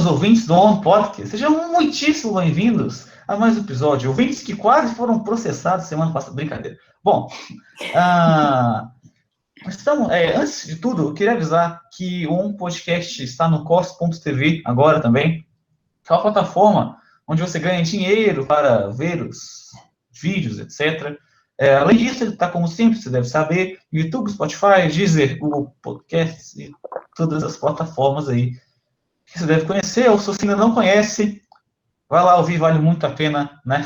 caros ouvintes do On Podcast, sejam muitíssimo bem-vindos a mais um episódio. Ouvintes que quase foram processados semana passada. Brincadeira. Bom, antes de tudo, eu queria avisar que o On Podcast está no Cos.tv agora também, que é uma plataforma onde você ganha dinheiro para ver os vídeos, etc. Além disso, ele está, como sempre, você deve saber, YouTube, Spotify, Deezer, Google Podcasts e todas as plataformas aí que você deve conhecer, ou se você ainda não conhece, vai lá ouvir, vale muito a pena, né?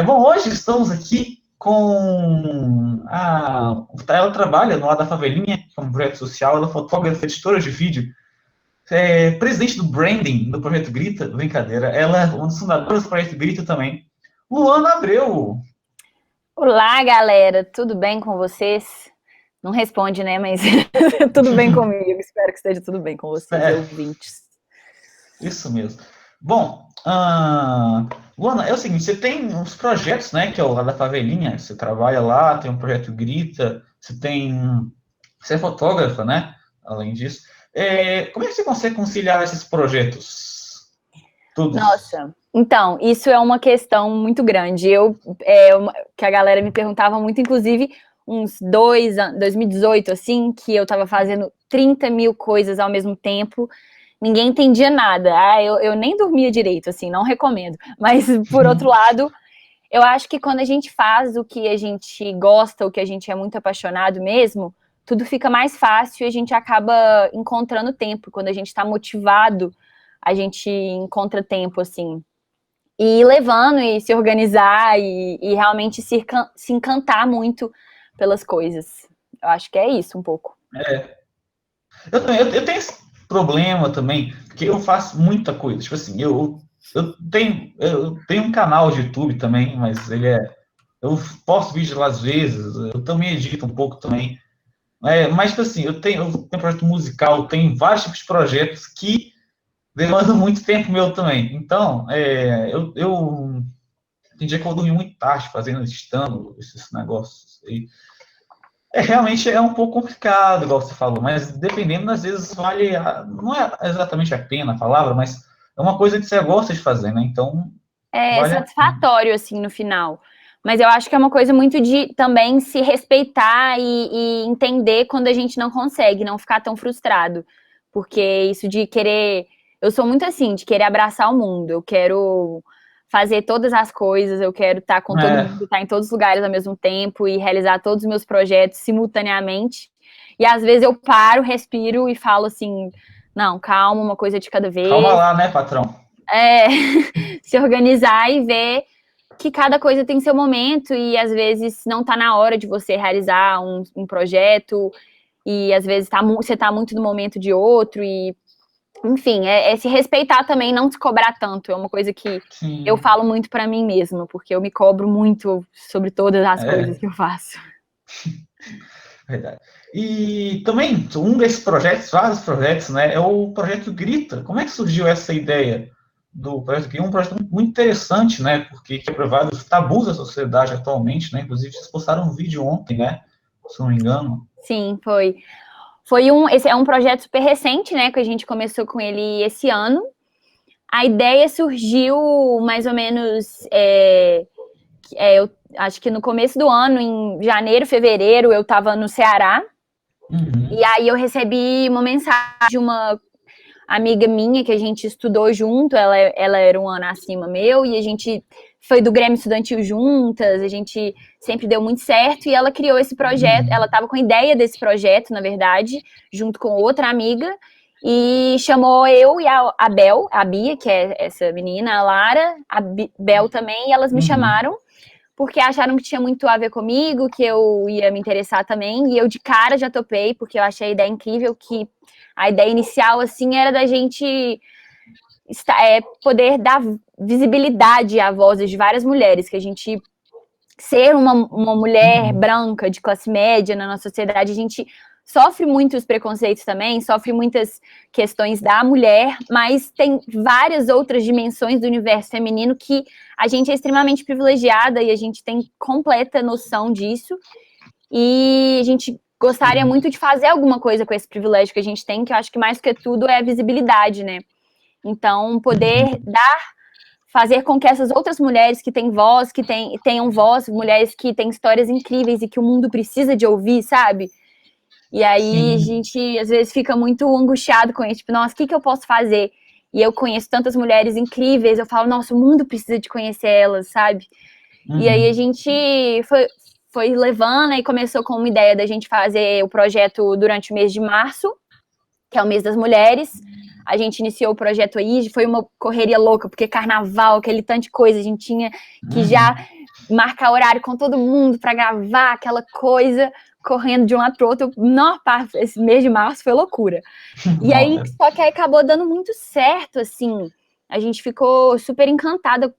Bom, hoje estamos aqui com ela trabalha no Ar da Favelinha, que é um projeto social, ela é fotógrafa, editora de vídeo, presidente do branding do Projeto Grita, brincadeira, ela é uma das fundadoras do Projeto Grita também. Luana Abreu. Olá, galera, tudo bem com vocês? Não responde, né, mas tudo bem comigo, espero que esteja tudo bem com vocês, ouvintes. Isso mesmo. Bom, Luana, é o seguinte, você tem uns projetos, né, que é o Lá da Favelinha, você trabalha lá, tem um projeto Grita, você é fotógrafa, né, além disso. Como é que você consegue conciliar esses projetos todos? Nossa, então, isso é uma questão muito grande. Que a galera me perguntava muito, inclusive, uns 2018, assim, que eu tava fazendo 30 mil coisas ao mesmo tempo, ninguém entendia nada. Eu nem dormia direito, assim, não recomendo. Mas, por outro lado, eu acho que quando a gente faz o que a gente gosta, o que a gente é muito apaixonado mesmo, tudo fica mais fácil e a gente acaba encontrando tempo. Quando a gente tá motivado, a gente encontra tempo, assim. E ir levando e se organizar e realmente se encantar muito pelas coisas. Eu acho que é isso um pouco. Eu tenho esse problema também, porque eu faço muita coisa. Tipo assim, eu tenho um canal de YouTube também, mas eu posto vídeo lá às vezes, eu também edito um pouco também. Mas, tipo assim, eu tenho um projeto musical, tenho vários tipos de projetos que demandam muito tempo meu também. Então, tem dia que eu vou dormir muito tarde fazendo, editando esses negócios aí. Realmente é um pouco complicado, igual você falou, mas dependendo, às vezes não é exatamente a pena a palavra, mas é uma coisa que você gosta de fazer, né? Então, É vale satisfatório, assim, no final. Mas eu acho que é uma coisa muito de também se respeitar e entender quando a gente não consegue, não ficar tão frustrado. Porque isso de querer. Eu sou muito assim, de querer abraçar o mundo. Eu quero fazer todas as coisas, eu quero estar com todo mundo, estar em todos os lugares ao mesmo tempo e realizar todos os meus projetos simultaneamente. E às vezes eu paro, respiro e falo assim: não, calma, uma coisa de cada vez. Calma lá, né, patrão? Se organizar e ver que cada coisa tem seu momento e às vezes não tá na hora de você realizar um projeto e às vezes você tá muito no momento de outro e enfim, se respeitar também, não se cobrar tanto, é uma coisa que Sim. eu falo muito pra mim mesma, porque eu me cobro muito sobre todas as coisas que eu faço. Verdade. E também, um desses projetos, vários projetos, né, é o projeto Grita. Como é que surgiu essa ideia do projeto Grita? Um projeto muito interessante, né, porque quebra vários tabus da sociedade atualmente, né, inclusive vocês postaram um vídeo ontem, né, se não me engano. Sim, foi. Esse é um projeto super recente, né, que a gente começou com ele esse ano. A ideia surgiu mais ou menos, eu acho que no começo do ano, em janeiro, fevereiro, eu estava no Ceará. E aí eu recebi uma mensagem de uma amiga minha que a gente estudou junto, ela era um ano acima meu, e a gente foi do Grêmio Estudantil juntas, a gente sempre deu muito certo, e ela criou esse projeto, ela estava com a ideia desse projeto, na verdade, junto com outra amiga, e chamou eu e a Bel, a Bia, que é essa menina, a Lara, a Bel também, e elas me chamaram, porque acharam que tinha muito a ver comigo, que eu ia me interessar também, e eu de cara já topei, porque eu achei a ideia incrível, que a ideia inicial, assim, era da gente poder dar visibilidade a vozes de várias mulheres, que a gente ser uma mulher branca de classe média na nossa sociedade, a gente sofre muitos preconceitos também, sofre muitas questões da mulher, mas tem várias outras dimensões do universo feminino que a gente é extremamente privilegiada e a gente tem completa noção disso. E a gente gostaria muito de fazer alguma coisa com esse privilégio que a gente tem, que eu acho que mais que tudo é a visibilidade, né? Então, poder fazer com que essas outras mulheres que têm voz, que tenham voz, mulheres que têm histórias incríveis e que o mundo precisa de ouvir, sabe? E aí a gente, às vezes, fica muito angustiado com isso, tipo, nossa, o que eu posso fazer? E eu conheço tantas mulheres incríveis, eu falo, nossa, o mundo precisa de conhecer elas, sabe? E aí a gente foi levando e começou com uma ideia da gente fazer o projeto durante o mês de março, que é o mês das mulheres. A gente iniciou o projeto aí, foi uma correria louca, porque carnaval, aquele tanto de coisa, a gente tinha que já marcar horário com todo mundo para gravar aquela coisa, correndo de um lado para o outro. Esse mês de março foi loucura. E aí, só que aí acabou dando muito certo, assim. A gente ficou super encantada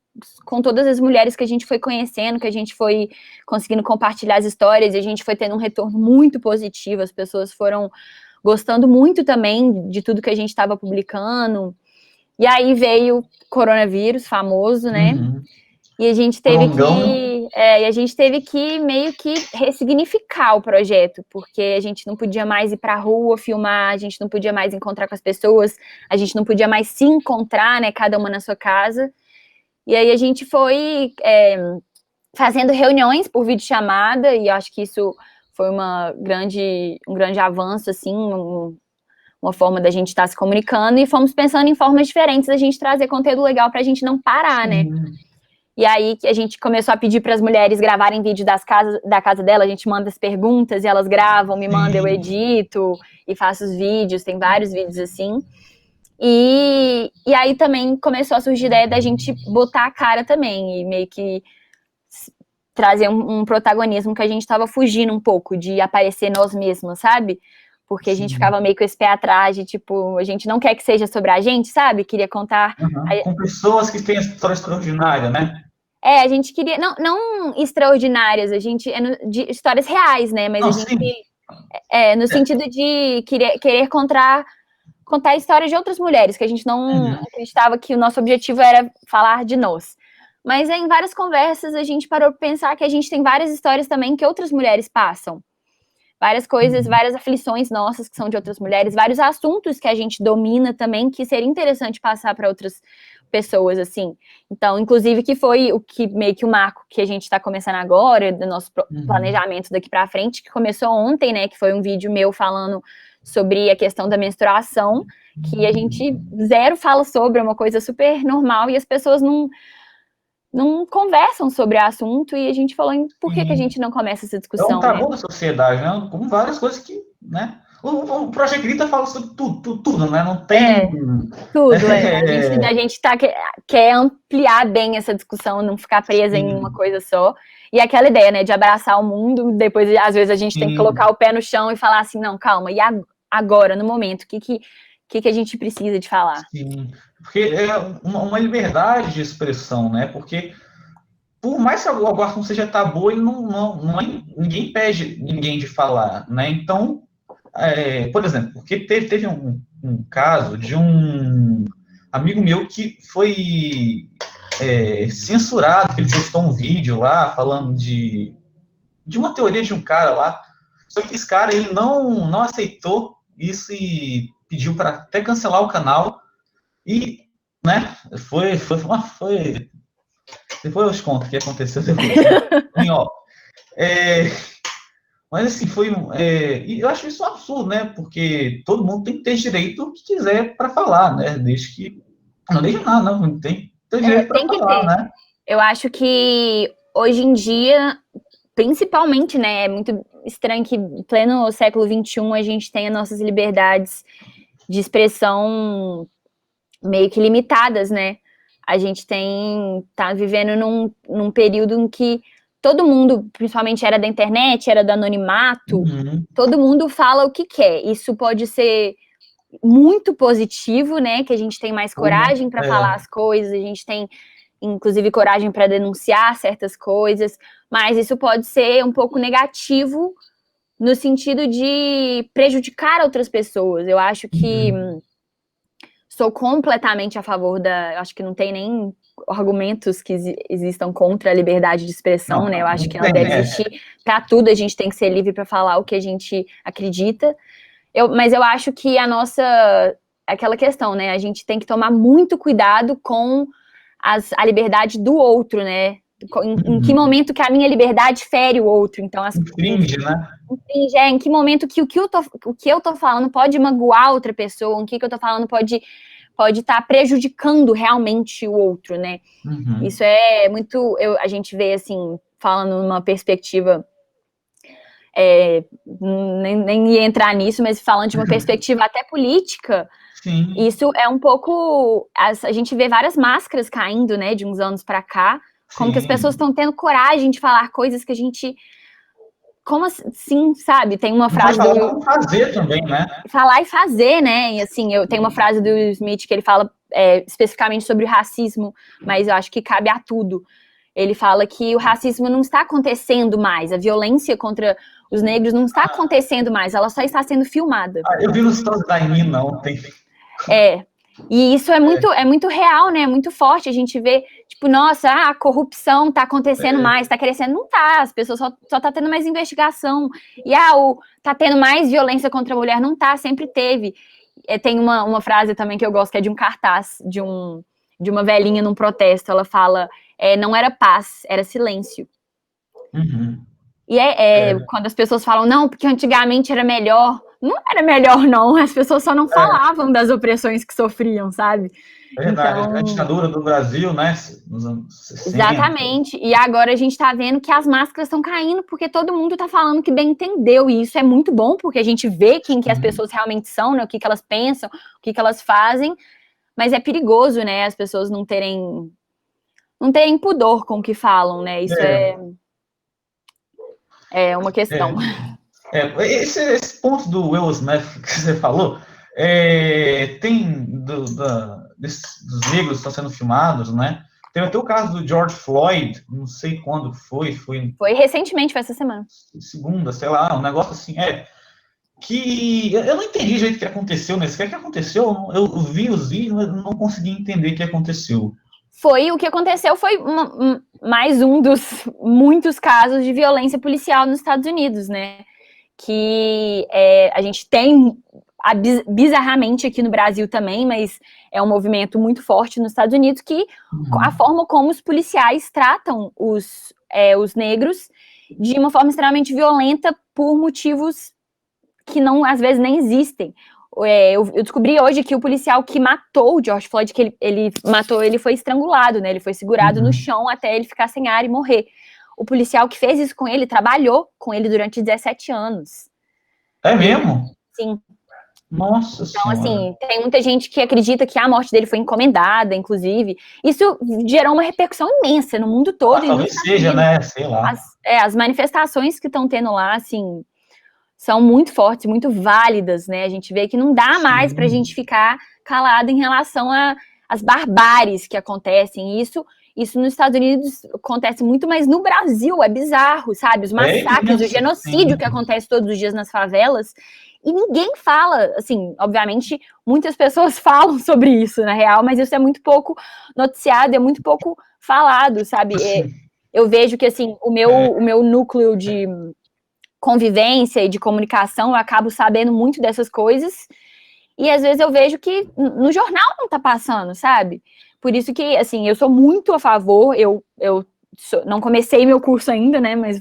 com todas as mulheres que a gente foi conhecendo, que a gente foi conseguindo compartilhar as histórias, e a gente foi tendo um retorno muito positivo, as pessoas foram gostando muito também de tudo que a gente estava publicando. E aí veio o coronavírus famoso, né? E a gente teve que meio que ressignificar o projeto, porque a gente não podia mais ir para a rua filmar, a gente não podia mais encontrar com as pessoas, a gente não podia mais se encontrar, né, cada uma na sua casa. E aí a gente foi fazendo reuniões por videochamada, e eu acho que isso foi um grande avanço, assim, uma forma da gente estar se comunicando, e fomos pensando em formas diferentes da gente trazer conteúdo legal para a gente não parar, né? E aí a gente começou a pedir para as mulheres gravarem vídeo da casa dela, a gente manda as perguntas e elas gravam, me mandam, eu edito e faço os vídeos, tem vários vídeos assim. E aí também começou a surgir a ideia da gente botar a cara também e meio que trazer um protagonismo que a gente estava fugindo um pouco de aparecer nós mesmos, sabe? Porque a gente ficava meio com esse pé atrás de, tipo, a gente não quer que seja sobre a gente, sabe? Queria contar... Com pessoas que têm história extraordinária, né? A gente queria... Não extraordinárias, a gente... de histórias reais, né? Mas não, a gente... no sentido de querer contar a história de outras mulheres, que a gente não acreditava que o nosso objetivo era falar de nós. Mas em várias conversas a gente parou para pensar que a gente tem várias histórias também que outras mulheres passam. Várias coisas, várias aflições nossas que são de outras mulheres, vários assuntos que a gente domina também, que seria interessante passar para outras pessoas, assim. Então, inclusive, que foi o que meio que o marco que a gente está começando agora, do nosso planejamento daqui para frente, que começou ontem, né, que foi um vídeo meu falando sobre a questão da menstruação, que a gente zero fala sobre, é uma coisa super normal, e as pessoas não conversam sobre o assunto, e a gente falou em por que a gente não começa essa discussão, é um tabu da sociedade, né? Com várias coisas que, né? O Projeto Grita fala sobre tudo, né? Não tem... tudo, A gente quer ampliar bem essa discussão, não ficar presa em uma coisa só. E aquela ideia, né, de abraçar o mundo, depois, às vezes, a gente tem que colocar o pé no chão e falar assim, não, calma, e agora, no momento, o que a gente precisa de falar? Sim, porque é uma liberdade de expressão, né? Porque por mais que o aborto não seja tabu, ele ninguém impede ninguém de falar, né? Então, por exemplo, porque teve um caso de um amigo meu que foi censurado, que ele postou um vídeo lá falando de uma teoria de um cara lá, só que esse cara ele não aceitou isso e pediu para até cancelar o canal e, né, depois eu te conto o que aconteceu depois. Mas assim, e eu acho isso um absurdo, né? Porque todo mundo tem que ter direito ao que quiser para falar, né? Desde que. Não deixa nada, não. Tem que ter direito para falar, né? Eu acho que hoje em dia, principalmente, né? É muito estranho que em pleno século XXI a gente tenha nossas liberdades de expressão meio que limitadas, né? A gente tá vivendo num período em que todo mundo, principalmente era da internet, era do anonimato, todo mundo fala o que quer. Isso pode ser muito positivo, né? Que a gente tem mais coragem para falar as coisas, a gente tem, inclusive, coragem para denunciar certas coisas, mas isso pode ser um pouco negativo no sentido de prejudicar outras pessoas. Eu acho que sou completamente a favor eu acho que não tem nem argumentos que existam contra a liberdade de expressão, né? Eu acho que ela deve existir para tudo, a gente tem que ser livre para falar o que a gente acredita. Mas eu acho que a nossa aquela questão, né? A gente tem que tomar muito cuidado com a liberdade do outro, né? Em que momento que a minha liberdade fere o outro. Então, Infringe, né? Infringe, em que momento que o que eu tô falando pode magoar outra pessoa, o que eu tô falando pode estar prejudicando realmente o outro, né? Isso é muito... a gente vê, assim, falando numa perspectiva... nem ia entrar nisso, mas falando de uma perspectiva até política, Sim. Isso é um pouco... A gente vê várias máscaras caindo, né, de uns anos pra cá, como que as pessoas estão tendo coragem de falar coisas que a gente... Como assim, sabe? Tem uma frase do... Como fazer também, né? Falar e fazer, né? E assim, eu tenho uma frase do Smith que ele fala especificamente sobre o racismo, mas eu acho que cabe a tudo. Ele fala que o racismo não está acontecendo mais, a violência contra os negros não está acontecendo mais, ela só está sendo filmada. Eu vi nos stories da Nina ontem. E isso é muito real, né? É muito forte. A gente vê, tipo, nossa, a corrupção tá acontecendo mais, tá crescendo. Não tá, as pessoas só tá tendo mais investigação. E tá tendo mais violência contra a mulher. Não tá, sempre teve. Tem uma frase também que eu gosto, que é de um cartaz, de uma velhinha num protesto. Ela fala, não era paz, era silêncio. E quando as pessoas falam, não, porque antigamente era melhor. Não era melhor, não. As pessoas só não falavam das opressões que sofriam, sabe? Verdade. Então, a ditadura do Brasil, né? Nos anos 60. Exatamente. E agora a gente tá vendo que as máscaras estão caindo porque todo mundo tá falando que bem entendeu. E isso é muito bom, porque a gente vê quem que as pessoas realmente são, né? O que elas pensam, o que elas fazem. Mas é perigoso, né? As pessoas não terem pudor com o que falam, né? Isso é uma questão. Esse ponto do Will Smith que você falou, tem dos negros que estão sendo filmados, né? Teve até o caso do George Floyd, não sei quando foi. Foi recentemente, foi essa semana. Segunda, sei lá, um negócio assim, que eu não entendi o jeito que aconteceu nesse. O que aconteceu? Eu vi os vídeos, mas não consegui entender o que aconteceu. O que aconteceu foi mais um dos muitos casos de violência policial nos Estados Unidos, né? Que a gente tem bizarramente aqui no Brasil também, mas é um movimento muito forte nos Estados Unidos, que a forma como os policiais tratam os negros de uma forma extremamente violenta por motivos que não, às vezes, nem existem. Eu descobri hoje que o policial que matou o George Floyd, que ele matou, ele foi estrangulado, né? Ele foi segurado no chão até ele ficar sem ar e morrer. O policial que fez isso com ele trabalhou com ele durante 17 anos. É mesmo? Sim. Nossa Então, Senhora. assim, tem muita gente que acredita que a morte dele foi encomendada, inclusive. Isso gerou uma repercussão imensa no mundo todo. Talvez seja, né? Sei lá. As manifestações que estão tendo lá, assim, são muito fortes, muito válidas, né? A gente vê que não dá mais para a gente ficar calado em relação às barbáries que acontecem. Isso nos Estados Unidos acontece muito, mas no Brasil é bizarro, sabe? Os massacres, o genocídio que acontece todos os dias nas favelas. E ninguém fala, assim, obviamente, muitas pessoas falam sobre isso, na real, mas isso é muito pouco noticiado, é muito pouco falado, sabe? Eu vejo que, assim, o meu núcleo de convivência e de comunicação, eu acabo sabendo muito dessas coisas, e às vezes eu vejo que no jornal não tá passando, sabe? Por isso que, assim, eu sou muito a favor, eu não comecei meu curso ainda, né, mas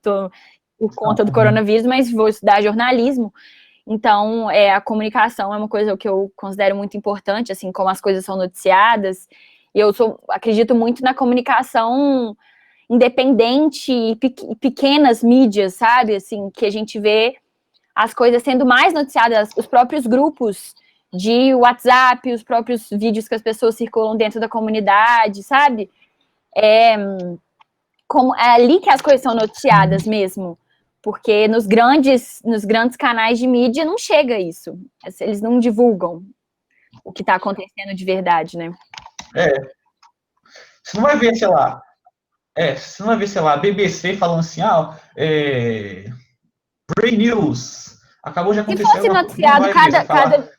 tô por conta do coronavírus, mas vou estudar jornalismo, então a comunicação é uma coisa que eu considero muito importante, assim, como as coisas são noticiadas, e eu acredito muito na comunicação independente e pequenas mídias, sabe, assim, que a gente vê as coisas sendo mais noticiadas, os próprios grupos de WhatsApp, os próprios vídeos que as pessoas circulam dentro da comunidade, sabe? É ali que as coisas são noticiadas mesmo, porque nos grandes canais de mídia não chega isso, eles não divulgam o que está acontecendo de verdade, né? Você não vai ver, sei lá, você não vai ver, sei lá, a BBC falando assim, Breaking News, acabou de acontecer. Se fosse noticiado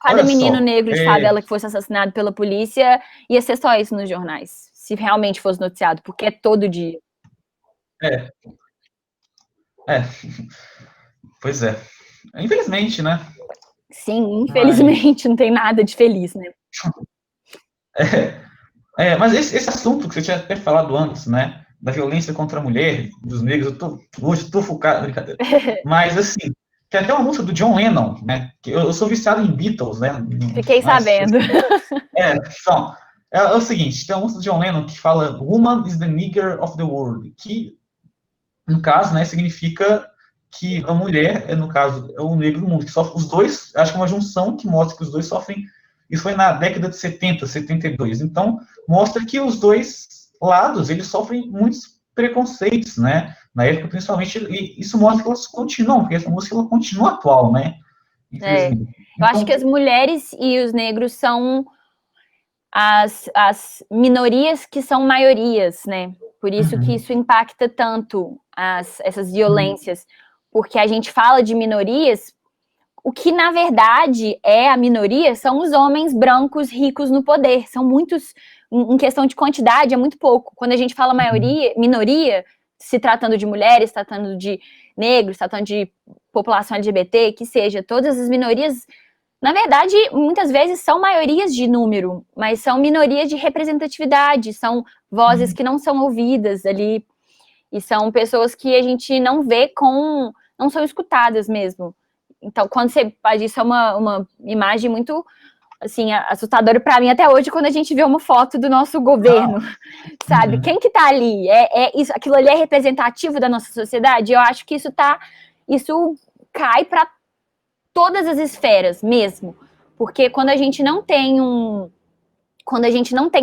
cada menino negro de favela que fosse assassinado pela polícia, ia ser só isso nos jornais, se realmente fosse noticiado, porque é todo dia. Pois é. Infelizmente, né? Sim, infelizmente não tem nada de feliz, né? Mas esse assunto que você tinha até falado antes, né? Da violência contra a mulher, dos negros, hoje eu tô focado, brincadeira. Mas, assim, tem até uma música do John Lennon, né? Que eu sou viciado em Beatles, né? Fiquei sabendo. Então, é o seguinte, tem uma música do John Lennon que fala Woman is the nigger of the world, que, no caso, né, significa que a mulher, no caso, é o negro do mundo, que sofre os dois, acho que é uma junção que mostra que os dois sofrem. Isso foi na década de 70, 72. Então, mostra que os dois lados, eles sofrem muitos preconceitos, né? Na época, principalmente, e isso mostra que elas continuam, porque essa música ela continua atual, né? Infelizmente. Eu acho que as mulheres e os negros são as minorias que são maiorias, né? Por isso que isso impacta tanto essas violências, porque a gente fala de minorias, o que na verdade é a minoria são os homens brancos ricos no poder, são muitos, em questão de quantidade, é muito pouco. Quando a gente fala maioria, minoria, se tratando de mulheres, tratando de negros, tratando de população LGBT, que seja, todas as minorias, na verdade, muitas vezes são maiorias de número, mas são minorias de representatividade, são vozes que não são ouvidas ali, e são pessoas que a gente não vê não são escutadas mesmo. Então, quando você faz isso, é uma imagem muito, assim, assustadora para mim até hoje, quando a gente vê uma foto do nosso governo, sabe? Quem que tá ali? Isso, aquilo ali é representativo da nossa sociedade? Eu acho que isso cai para todas as esferas mesmo, porque quando a gente não tem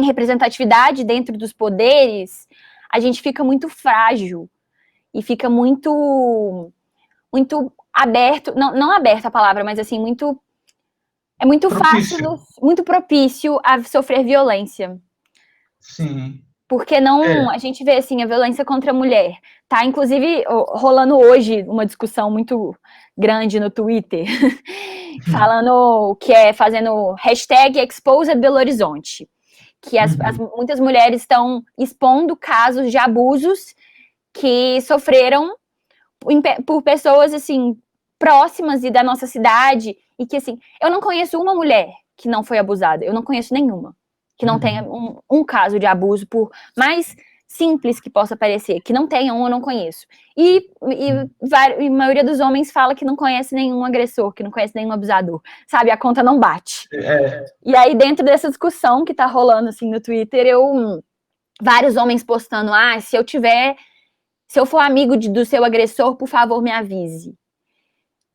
representatividade dentro dos poderes, a gente fica muito frágil e fica muito aberto, não aberto a palavra, mas assim, é muito propício. fácil, muito propício a sofrer violência. Sim. Porque a gente vê assim, a violência contra a mulher. Tá, inclusive, rolando hoje uma discussão muito grande no Twitter, falando fazendo hashtag Exposed Belo Horizonte. Que muitas mulheres estão expondo casos de abusos que sofreram por pessoas, assim, próximas e da nossa cidade, e que, assim, eu não conheço uma mulher que não foi abusada, eu não conheço nenhuma que não tenha um caso de abuso, por mais simples que possa parecer, que não tenha eu não conheço. E a maioria dos homens fala que não conhece nenhum agressor, que não conhece nenhum abusador, sabe? A conta não bate. E aí, dentro dessa discussão que tá rolando, assim, no Twitter, vários homens postando, se eu for amigo do seu agressor, por favor, me avise.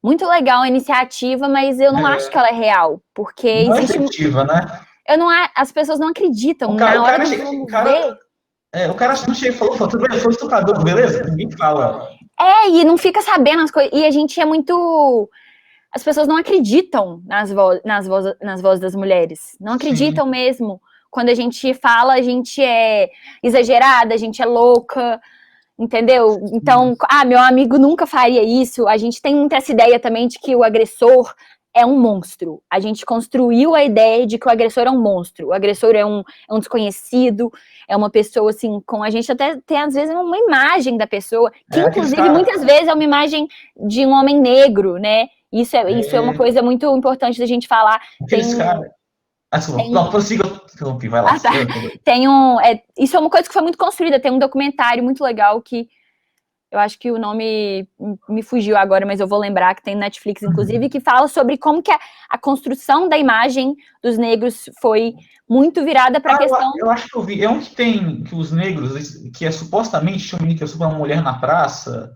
Muito legal a iniciativa, mas eu não acho que ela é real, porque não existe... é efetiva, né? As pessoas não acreditam. Na hora que vamos ver... O cara não chega e falou, tudo bem, eu sou estuprador, beleza? Ninguém fala. E não fica sabendo as coisas. E a gente é muito... As pessoas não acreditam nas vozes das mulheres. Não acreditam mesmo. Quando a gente fala, a gente é exagerada, a gente é louca, entendeu? Então, meu amigo nunca faria isso. A gente tem muita essa ideia também de que o agressor é um monstro. A gente construiu a ideia de que o agressor é um monstro. O agressor é um desconhecido, é uma pessoa, assim, com a gente até tem, às vezes, uma imagem da pessoa, que, inclusive, muitas vezes é uma imagem de um homem negro, né? Isso é uma coisa muito importante da gente falar. Não, prossiga, interrompi, vai lá. Tá. Isso é uma coisa que foi muito construída. Tem um documentário muito legal que eu acho que o nome me fugiu agora, mas eu vou lembrar, que tem no Netflix, inclusive, que fala sobre como que a construção da imagem dos negros foi muito virada para a questão... Eu acho que eu vi. É um que tem que os negros, que é supostamente um menino que é uma mulher na praça,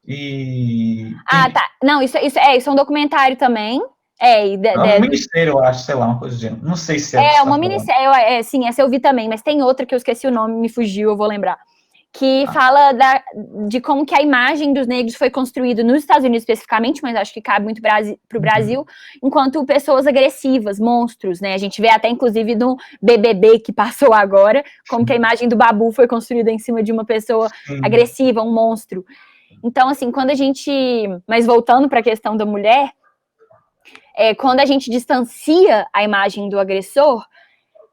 e... tá. Não, isso é um documentário também. É um minissérie, eu acho, sei lá, uma coisa do gênero. Não sei se é uma minissérie, sim, essa eu vi também, mas tem outra que eu esqueci o nome, me fugiu, eu vou lembrar. Que fala de como que a imagem dos negros foi construída nos Estados Unidos especificamente, mas acho que cabe muito para o Brasil, enquanto pessoas agressivas, monstros, né? A gente vê até, inclusive, no BBB que passou agora, como que a imagem do Babu foi construída em cima de uma pessoa agressiva, um monstro. Então, assim, quando a gente... Mas voltando para a questão da mulher, quando a gente distancia a imagem do agressor,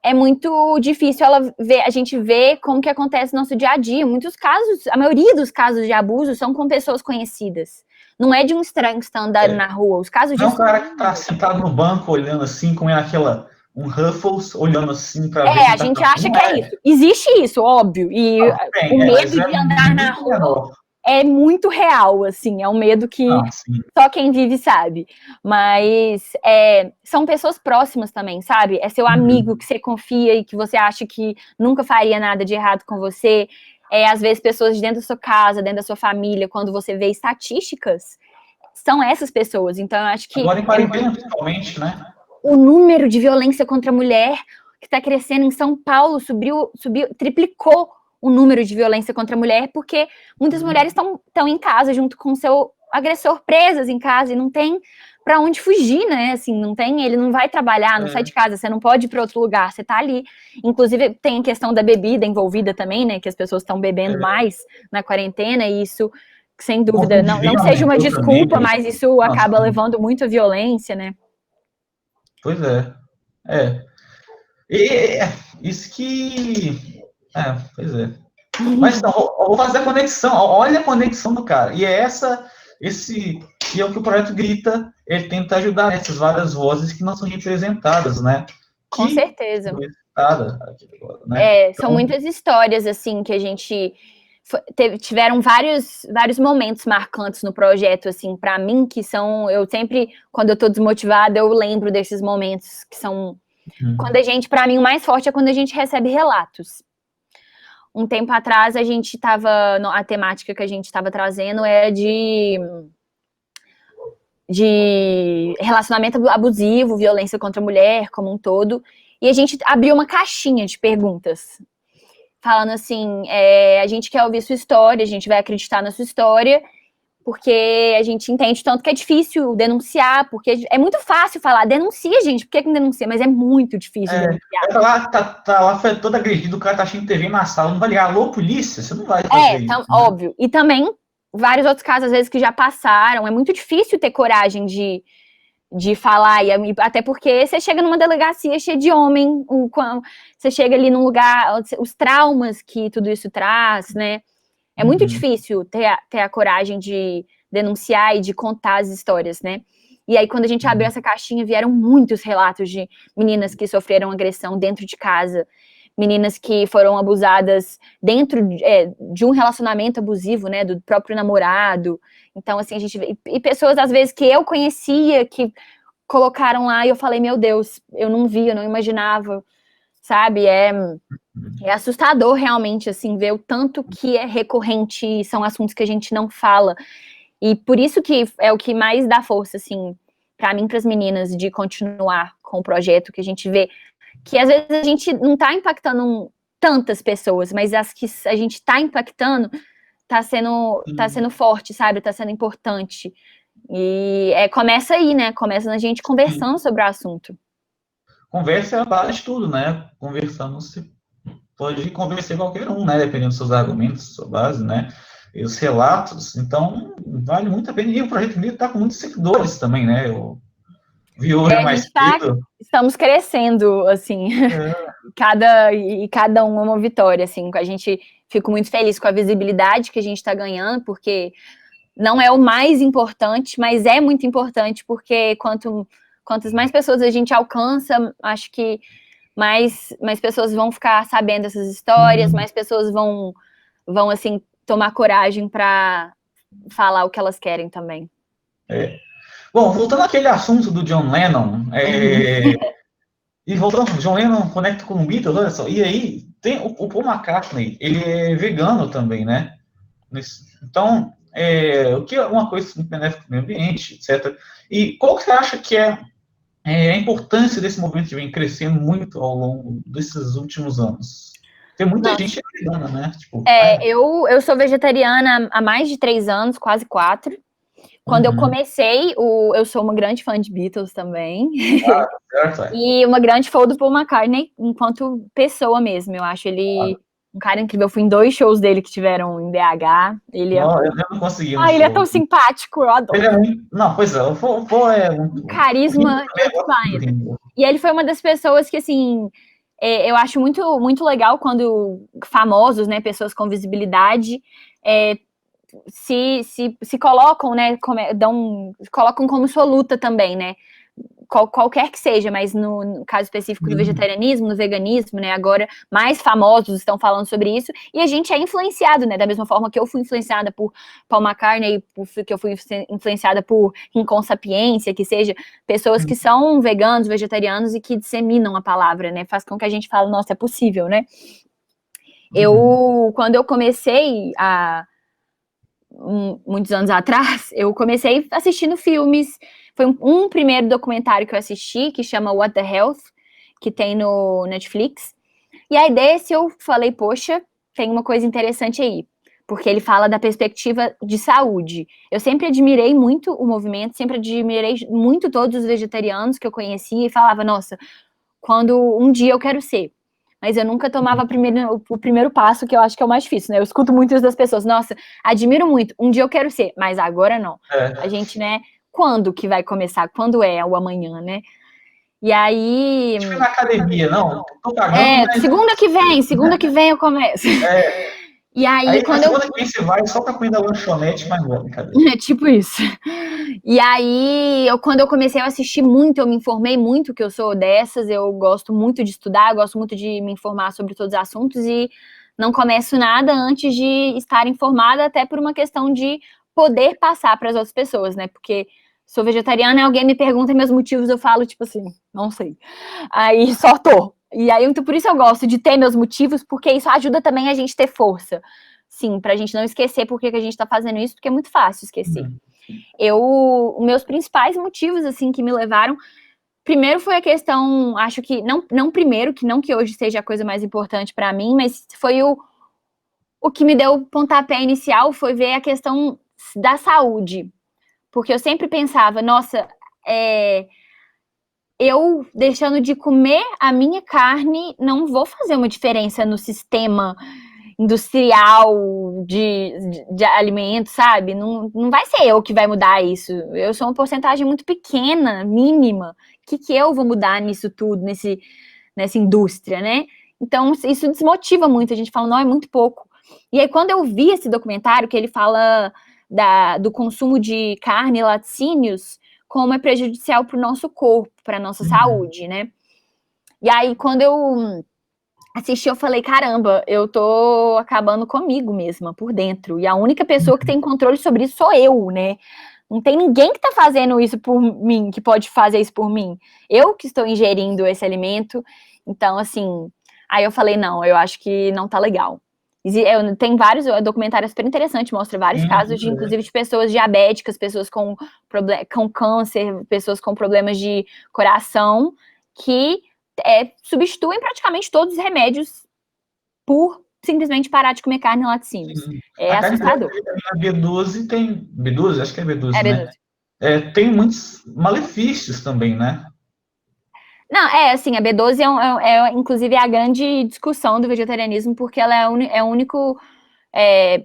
é muito difícil a gente ver como que acontece no nosso dia a dia. Muitos casos, a maioria dos casos de abuso são com pessoas conhecidas. Não é de um estranho que está andando na rua. Os casos Não é disso... um cara que tá sentado no banco, olhando assim, comendo um Ruffles, olhando assim pra ver se a tá... gente acha que é isso. Existe isso, óbvio. E o medo de andar na rua é muito real, assim. É um medo que só quem vive sabe. Mas são pessoas próximas também, sabe? É seu amigo que você confia e que você acha que nunca faria nada de errado com você. Às vezes, pessoas de dentro da sua casa, dentro da sua família, quando você vê estatísticas, são essas pessoas. Então, eu acho que... Agora em quarentena, principalmente, né? O número de violência contra a mulher que está crescendo em São Paulo triplicou o número de violência contra a mulher, porque muitas mulheres estão em casa junto com o seu agressor, presas em casa, e não tem para onde fugir, né? Assim, ele não vai trabalhar, não sai de casa, você não pode ir para outro lugar, você tá ali. Inclusive, tem a questão da bebida envolvida também, né? Que as pessoas estão bebendo mais na quarentena, e isso, sem dúvida, não seja uma desculpa, mas isso acaba levando muito à violência, né? Pois é. Isso que... pois é. Mas então, eu vou fazer a conexão. Olha a conexão do cara. E é e é o que o projeto grita. Ele tenta ajudar essas várias vozes que não são representadas, né? Com certeza. Né? São muitas histórias, assim, que a gente... tiveram vários momentos marcantes no projeto, assim, para mim, que são... Eu sempre, quando eu tô desmotivada, eu lembro desses momentos que são... Quando para mim, o mais forte é quando a gente recebe relatos. Um tempo atrás, a temática que a gente estava trazendo é de relacionamento abusivo, violência contra a mulher, como um todo, e a gente abriu uma caixinha de perguntas, falando assim, a gente quer ouvir sua história, a gente vai acreditar na sua história, porque a gente entende tanto que é difícil denunciar, porque é muito fácil falar, denuncia, gente, por que não denuncia? Mas é muito difícil denunciar. Tá lá, foi todo agredido, o cara tá achando TV na sala, não vai ligar, alô, polícia? Você não vai fazer isso. Né? Óbvio. E também, vários outros casos, às vezes, que já passaram, é muito difícil ter coragem de falar, e até porque você chega numa delegacia cheia de homem, você chega ali num lugar, os traumas que tudo isso traz, né? É muito difícil ter a coragem de denunciar e de contar as histórias, né? E aí, quando a gente abriu essa caixinha, vieram muitos relatos de meninas que sofreram agressão dentro de casa, meninas que foram abusadas dentro de um relacionamento abusivo, né? Do próprio namorado. Então, assim, a gente vê... E pessoas, às vezes, que eu conhecia, que colocaram lá, e eu falei, meu Deus, eu não vi, eu não imaginava, sabe? É assustador, realmente, assim, ver o tanto que é recorrente e são assuntos que a gente não fala. E por isso que é o que mais dá força, assim, para mim, para as meninas, de continuar com o projeto, que a gente vê que, às vezes, a gente não tá impactando tantas pessoas, mas as que a gente tá impactando tá sendo forte, sabe? Tá sendo importante. E começa aí, né? Começa na gente conversando sobre o assunto. Conversa é a base de tudo, né? Conversando, você pode convencer qualquer um, né? Dependendo dos seus argumentos, sua base, né? E os relatos. Então, vale muito a pena. E o Projeto Livre está com muitos seguidores também, né? Eu vi hoje mais cedo. Estamos crescendo, assim. Cada um é uma vitória, assim. A gente fica muito feliz com a visibilidade que a gente está ganhando, porque não é o mais importante, mas é muito importante, porque quantas mais pessoas a gente alcança, acho que mais pessoas vão ficar sabendo dessas histórias, mais pessoas vão assim, tomar coragem para falar o que elas querem também. Bom, voltando àquele assunto do John Lennon, e voltando, John Lennon conecta com o Beatles, olha só, e aí tem o Paul McCartney, ele é vegano também, né? Então, o que é uma coisa muito benéfica para o meio ambiente, etc. E qual que você acha que é a importância desse movimento que vem crescendo muito ao longo desses últimos anos? Tem muita gente vegana, né? Tipo, eu sou vegetariana há mais de 3 anos, quase 4. Quando eu comecei, eu sou uma grande fã de Beatles também. Certo. E uma grande fã do Paul McCartney, enquanto pessoa mesmo. Eu acho ele um cara incrível. Eu fui em 2 shows dele que tiveram em BH. Eu não consegui. Ele é tão simpático, eu adoro. Não, pois é, o Paul é muito... Carisma. E ele foi uma das pessoas que, assim... eu acho muito, muito legal quando famosos, né, pessoas com visibilidade, se colocam, né, colocam como sua luta também, né, qualquer que seja, mas no caso específico do vegetarianismo, no veganismo, né, agora mais famosos estão falando sobre isso, e a gente é influenciado, né, da mesma forma que eu fui influenciada por Paul McCartney, que eu fui influenciada por Rincon Sapiência, que seja, pessoas que são veganos, vegetarianos e que disseminam a palavra, né, faz com que a gente fale, nossa, é possível, né. Quando eu comecei muitos anos atrás, eu comecei assistindo filmes. Foi um primeiro documentário que eu assisti, que chama What the Health, que tem no Netflix. E aí desse eu falei, poxa, tem uma coisa interessante aí. Porque ele fala da perspectiva de saúde. Eu sempre admirei muito o movimento, sempre admirei muito todos os vegetarianos que eu conhecia e falava, nossa, quando um dia eu quero ser. Mas eu nunca tomava o primeiro passo, que eu acho que é o mais difícil, né? Eu escuto muitas das pessoas, nossa, admiro muito, um dia eu quero ser, mas agora não. A gente, né, quando que vai começar? Quando é o amanhã, né? E aí... Acho que na academia, não, tô pagando, mas... segunda que vem eu começo. E aí quando segunda que vem você vai só pra comer da lanchonete, mas não, brincadeira. É tipo isso. E aí, quando eu comecei a assistir muito, eu me informei muito, que eu sou dessas, eu gosto muito de estudar, eu gosto muito de me informar sobre todos os assuntos e não começo nada antes de estar informada, até por uma questão de poder passar para as outras pessoas, né? Porque sou vegetariana e alguém me pergunta meus motivos, eu falo, tipo assim, não sei. Aí só tô. E aí, então, por isso eu gosto de ter meus motivos, porque isso ajuda também a gente ter força. Sim, pra gente não esquecer por que a gente tá fazendo isso, porque é muito fácil esquecer. Os meus principais motivos, assim, que me levaram, primeiro foi a questão, acho que, não primeiro, que não que hoje seja a coisa mais importante pra mim, mas foi o que me deu o pontapé inicial, foi ver a questão da saúde. Porque eu sempre pensava, nossa, eu deixando de comer a minha carne, não vou fazer uma diferença no sistema industrial de alimentos, sabe? Não vai ser eu que vai mudar isso. Eu sou uma porcentagem muito pequena, mínima. O que eu vou mudar nisso tudo, nessa indústria, né? Então, isso desmotiva muito. A gente fala, não, é muito pouco. E aí, quando eu vi esse documentário, que ele fala do consumo de carne e laticínios, como é prejudicial para o nosso corpo, para a nossa saúde, né? E aí, quando eu assisti, eu falei, caramba, eu tô acabando comigo mesma, por dentro. E a única pessoa que tem controle sobre isso sou eu, né? Não tem ninguém que tá fazendo isso por mim, que pode fazer isso por mim. Eu que estou ingerindo esse alimento. Então, assim, aí eu falei, não, eu acho que não tá legal. Tem vários documentários super interessantes, mostra vários casos, inclusive, de pessoas diabéticas, pessoas com câncer, pessoas com problemas de coração, que substituem praticamente todos os remédios por simplesmente parar de comer carne e laticínios. É assustador. A B12 tem... B12? Acho que é B12, né? B12. Tem muitos malefícios também, né? Não, assim, a B12 inclusive, a grande discussão do vegetarianismo, porque ela é o único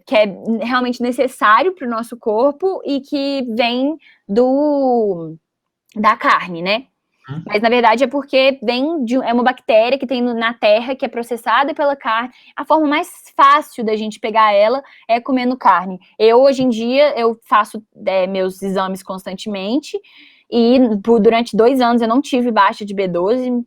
que é realmente necessário para o nosso corpo e que vem da carne, né? Mas, na verdade, é porque é uma bactéria que tem na terra, que é processada pela carne. A forma mais fácil da gente pegar ela é comendo carne. Hoje em dia, eu faço meus exames constantemente e durante 2 anos eu não tive baixa de B12.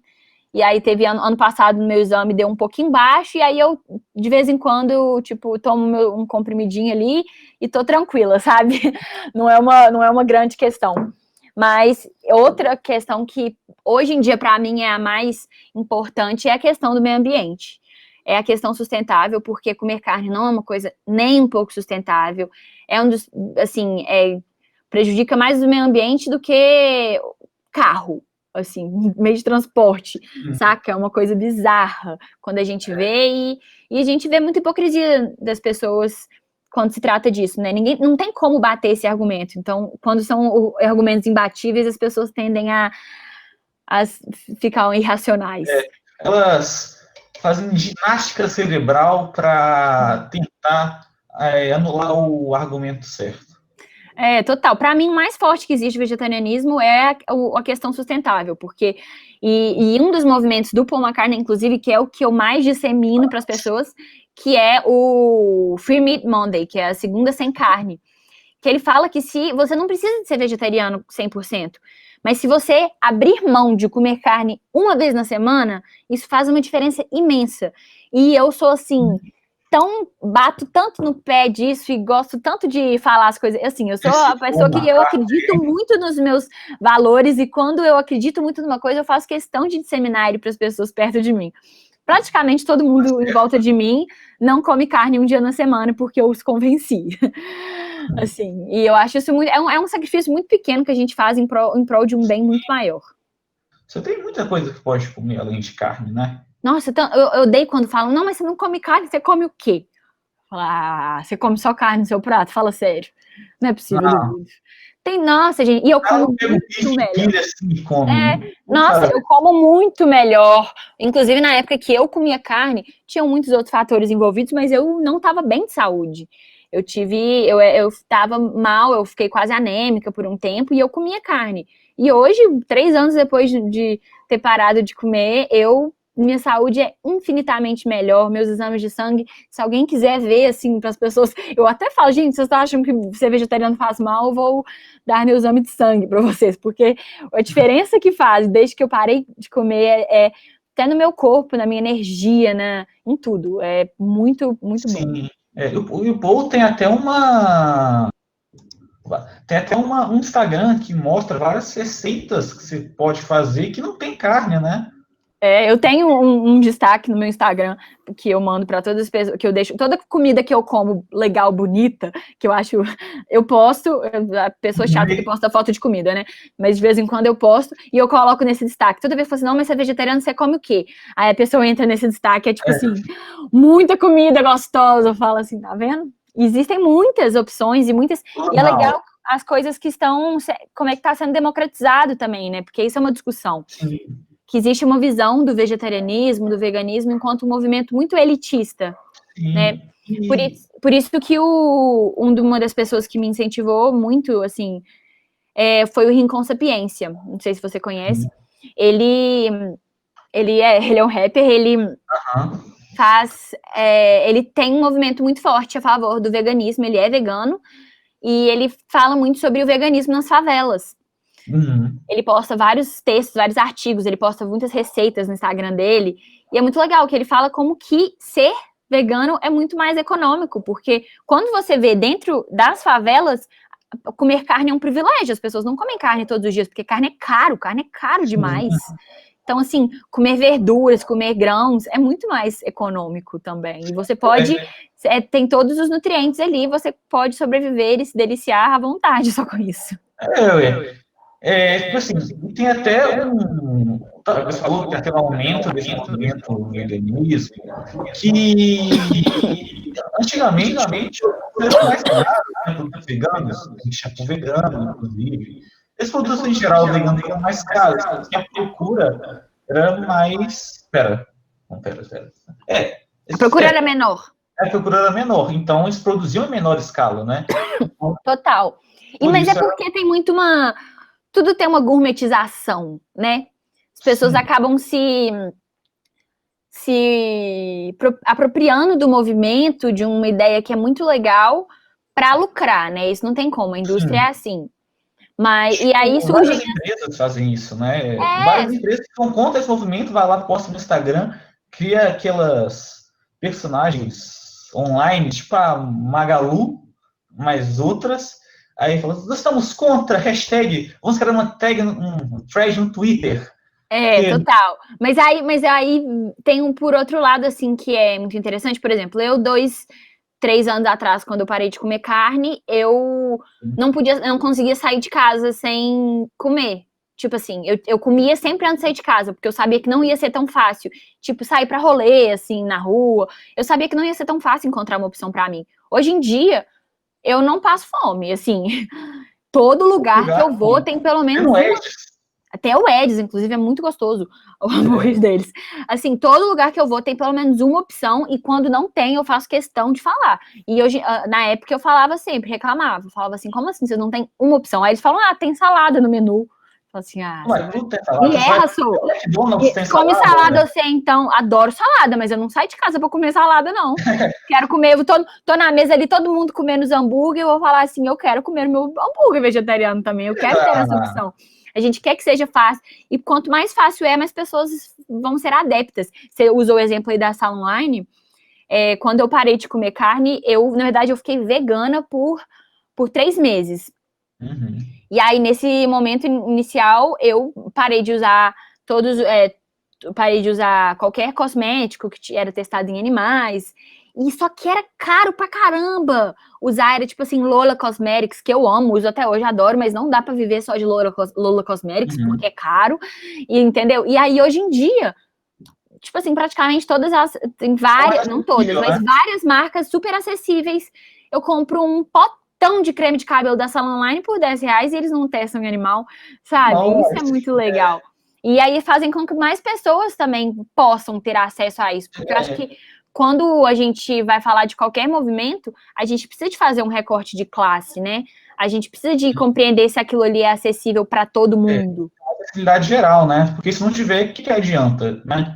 E aí teve ano passado no meu exame deu um pouquinho baixo, e aí eu, de vez em quando, tipo, tomo um comprimidinho ali e tô tranquila, sabe? Não é uma grande questão. Mas outra questão que hoje em dia para mim é a mais importante é a questão do meio ambiente. É a questão sustentável, porque comer carne não é uma coisa nem um pouco sustentável. É assim, prejudica mais o meio ambiente do que carro, assim, meio de transporte, saca? É uma coisa bizarra quando a gente vê e a gente vê muita hipocrisia das pessoas quando se trata disso, né? Não tem como bater esse argumento. Então, quando são argumentos imbatíveis, as pessoas tendem a ficar irracionais. Elas fazem ginástica cerebral para tentar anular o argumento certo. Total. Para mim, o mais forte que existe no vegetarianismo é a questão sustentável, porque E um dos movimentos do Paul McCartney, inclusive, que é o que eu mais dissemino para as pessoas, que é o Free Meat Monday, que é a segunda sem carne. Que ele fala que se você não precisa de ser vegetariano 100%, mas se você abrir mão de comer carne uma vez na semana, isso faz uma diferença imensa. E eu sou assim, bato tanto no pé disso e gosto tanto de falar as coisas. Assim, eu sou a pessoa que eu acredito muito nos meus valores e quando eu acredito muito numa coisa, eu faço questão de disseminar ele para as pessoas perto de mim. Praticamente todo mundo em volta de mim não come carne um dia na semana porque eu os convenci. Assim, e eu acho isso muito. É um sacrifício muito pequeno que a gente faz em prol de um bem muito maior. Você tem muita coisa que pode comer além de carne, né? Nossa, eu odeio quando falam, não, mas você não come carne, você come o quê? Fala, você come só carne no seu prato? Fala sério. Não é possível, duvido. Nossa, gente, e eu como muito melhor. Assim, come. Nossa, eu como muito melhor. Inclusive, na época que eu comia carne, tinham muitos outros fatores envolvidos, mas eu não estava bem de saúde. Eu estava mal, eu fiquei quase anêmica por um tempo e eu comia carne. E hoje, 3 anos depois de ter parado de comer, minha saúde é infinitamente melhor, meus exames de sangue, se alguém quiser ver, assim, para as pessoas, eu até falo, gente, vocês acham que ser vegetariano faz mal, eu vou dar meu exame de sangue para vocês, porque a diferença que faz, desde que eu parei de comer, até no meu corpo, na minha energia, em tudo, é muito, muito bom. Sim, e o Paul tem até um Instagram que mostra várias receitas que você pode fazer que não tem carne, né? Eu tenho um destaque no meu Instagram que eu mando para todas as pessoas, que eu deixo toda comida que eu como legal, bonita, que eu acho, eu posto, a pessoa chata que posta foto de comida, né? Mas de vez em quando eu posto e eu coloco nesse destaque. Toda vez que eu falo assim, não, mas você é vegetariano, você come o quê? Aí a pessoa entra nesse destaque, é tipo assim, muita comida gostosa, eu falo assim, tá vendo? Existem muitas opções e é legal as coisas que estão, como é que está sendo democratizado também, né? Porque isso é uma discussão. Sim. Que existe uma visão do vegetarianismo, do veganismo, enquanto um movimento muito elitista, né? Por isso que uma das pessoas que me incentivou muito, assim, foi o Rincon Sapiência. Não sei se você conhece. Ele é um rapper, ele ele tem um movimento muito forte a favor do veganismo, ele é vegano, e ele fala muito sobre o veganismo nas favelas. Ele posta vários textos, vários artigos, ele posta muitas receitas no Instagram dele, e é muito legal que ele fala como que ser vegano é muito mais econômico, porque quando você vê dentro das favelas, comer carne é um privilégio, as pessoas não comem carne todos os dias, porque carne é caro demais. Então, assim, comer verduras, comer grãos é muito mais econômico também, e você pode, tem todos os nutrientes ali, você pode sobreviver e se deliciar à vontade só com isso. Tipo assim, tem até você falou que tem até um aumento desse movimento do veganismo, que antigamente era mais caro, né, produtos veganos, shampoo vegano, inclusive. Esses produtos em geral veganos eram mais caros, porque a procura era mais. Pera. A procura era menor. A procura era menor, então eles produziam em menor escala, né? Total. Mas é porque tem muito tudo tem uma gourmetização, né? As pessoas acabam se apropriando do movimento, de uma ideia que é muito legal para lucrar, né? Isso não tem como, a indústria é assim. E aí surgem... Várias empresas fazem isso, né? Várias empresas que dão conta desse movimento, vai lá, posta no Instagram, cria aquelas personagens online, tipo a Magalu, mais outras. Aí fala, nós estamos contra, hashtag, vamos criar uma tag, um thread no Twitter. Total. Mas aí tem por outro lado, assim, que é muito interessante. Por exemplo, 3 anos atrás, quando eu parei de comer carne, eu não conseguia sair de casa sem comer. Tipo assim, eu comia sempre antes de sair de casa, porque eu sabia que não ia ser tão fácil. Tipo, sair pra rolê, assim, na rua. Eu sabia que não ia ser tão fácil encontrar uma opção pra mim. Hoje em dia, eu não passo fome, assim. Todo lugar que eu vou tem pelo menos uma. Até o Ed's, inclusive, é muito gostoso o hambúrguer deles. Assim, todo lugar que eu vou tem pelo menos uma opção, e quando não tem, eu faço questão de falar. E hoje, na época, eu falava sempre, reclamava. Eu falava assim, como assim, vocês não tem uma opção? Aí eles falam, tem salada no menu. Fala assim, Mas tudo tem salada. me erra, sou. McDonald's tem Come salada, salada né? você, então. Adoro salada, mas eu não saio de casa pra comer salada, não. Quero comer, tô na mesa ali, todo mundo comendo os hambúrguer, eu vou falar assim, eu quero comer meu hambúrguer vegetariano também, eu quero ter essa opção. A gente quer que seja fácil, e quanto mais fácil é, mais pessoas vão ser adeptas. Você usou o exemplo aí da sala online, quando eu parei de comer carne, na verdade, eu fiquei vegana por 3 meses. Uhum. E aí, nesse momento inicial, eu parei de usar parei de usar qualquer cosmético que era testado em animais. E só que era caro pra caramba. Usar era tipo assim, Lola Cosmetics, que eu amo, uso até hoje, adoro, mas não dá pra viver só de Lola Cosmetics, porque é caro. E, entendeu? E aí, hoje em dia, tipo assim, praticamente todas tem várias, não todas, mas várias marcas super acessíveis. Eu compro um potão de creme de cabelo da Salon Online por R$10 e eles não testam em animal, sabe? Nossa, isso é muito legal. E aí fazem com que mais pessoas também possam ter acesso a isso. Porque eu acho que quando a gente vai falar de qualquer movimento, a gente precisa de fazer um recorte de classe, né? A gente precisa de compreender se aquilo ali é acessível para todo mundo. Acessibilidade geral, né? Porque se não tiver, o que adianta, né?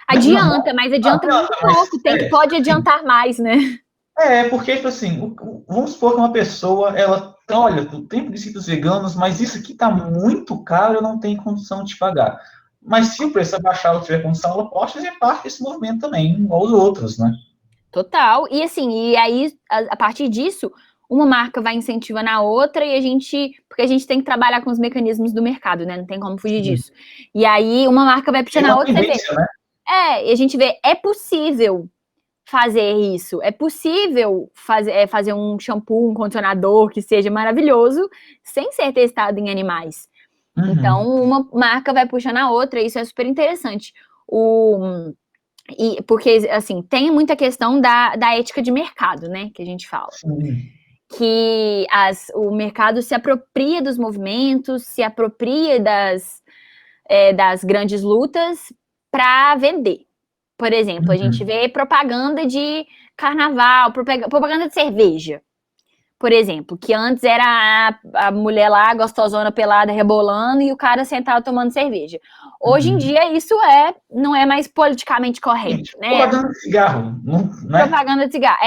Adianta, mas adianta muito pouco. Pode adiantar mais, né? Porque, tipo assim, vamos supor que uma pessoa, ela, olha, tem princípios veganos, mas isso aqui tá muito caro, eu não tenho condição de pagar. Mas se o preço abaixar, ela tiver condição, ela pode fazer parte desse movimento também, igual os outros, né? Total. E assim, e aí, a partir disso, uma marca vai incentivando a outra porque a gente tem que trabalhar com os mecanismos do mercado, né? Não tem como fugir disso. E aí, uma marca vai puxando a outra, você vê. Né? E a gente vê, é possível fazer isso. É possível fazer um shampoo, um condicionador que seja maravilhoso, sem ser testado em animais. Uhum. Então, uma marca vai puxando a outra, e isso é super interessante. Porque, assim, tem muita questão da ética de mercado, né, que a gente fala. Sim. Que o mercado se apropria dos movimentos, se apropria das grandes lutas para vender. Por exemplo, a gente vê propaganda de carnaval, propaganda de cerveja, por exemplo, que antes era a mulher lá, gostosona, pelada, rebolando, e o cara sentado tomando cerveja. Hoje em dia, isso não é mais politicamente correto, né? Propaganda de cigarro, né? Propaganda de cigarro,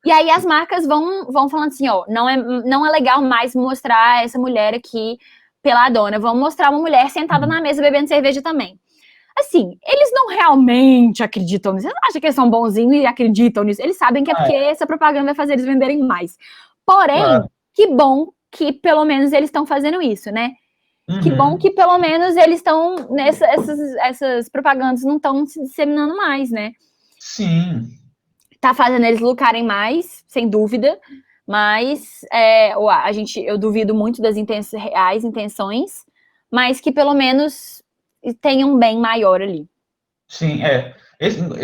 E aí as marcas vão falando assim, ó, não é legal mais mostrar essa mulher aqui peladona, vamos mostrar uma mulher sentada na mesa bebendo cerveja também. Assim, eles não realmente acreditam nisso. Você não acha que eles são bonzinhos e acreditam nisso? Eles sabem que é porque essa propaganda vai fazer eles venderem mais. Porém, que bom que pelo menos eles estão fazendo isso, né? Que bom que pelo menos eles estão essas propagandas não estão se disseminando mais, né? Sim. Tá fazendo eles lucrarem mais, sem dúvida, mas eu duvido muito das reais intenções, mas que pelo menos tenha um bem maior ali. Sim,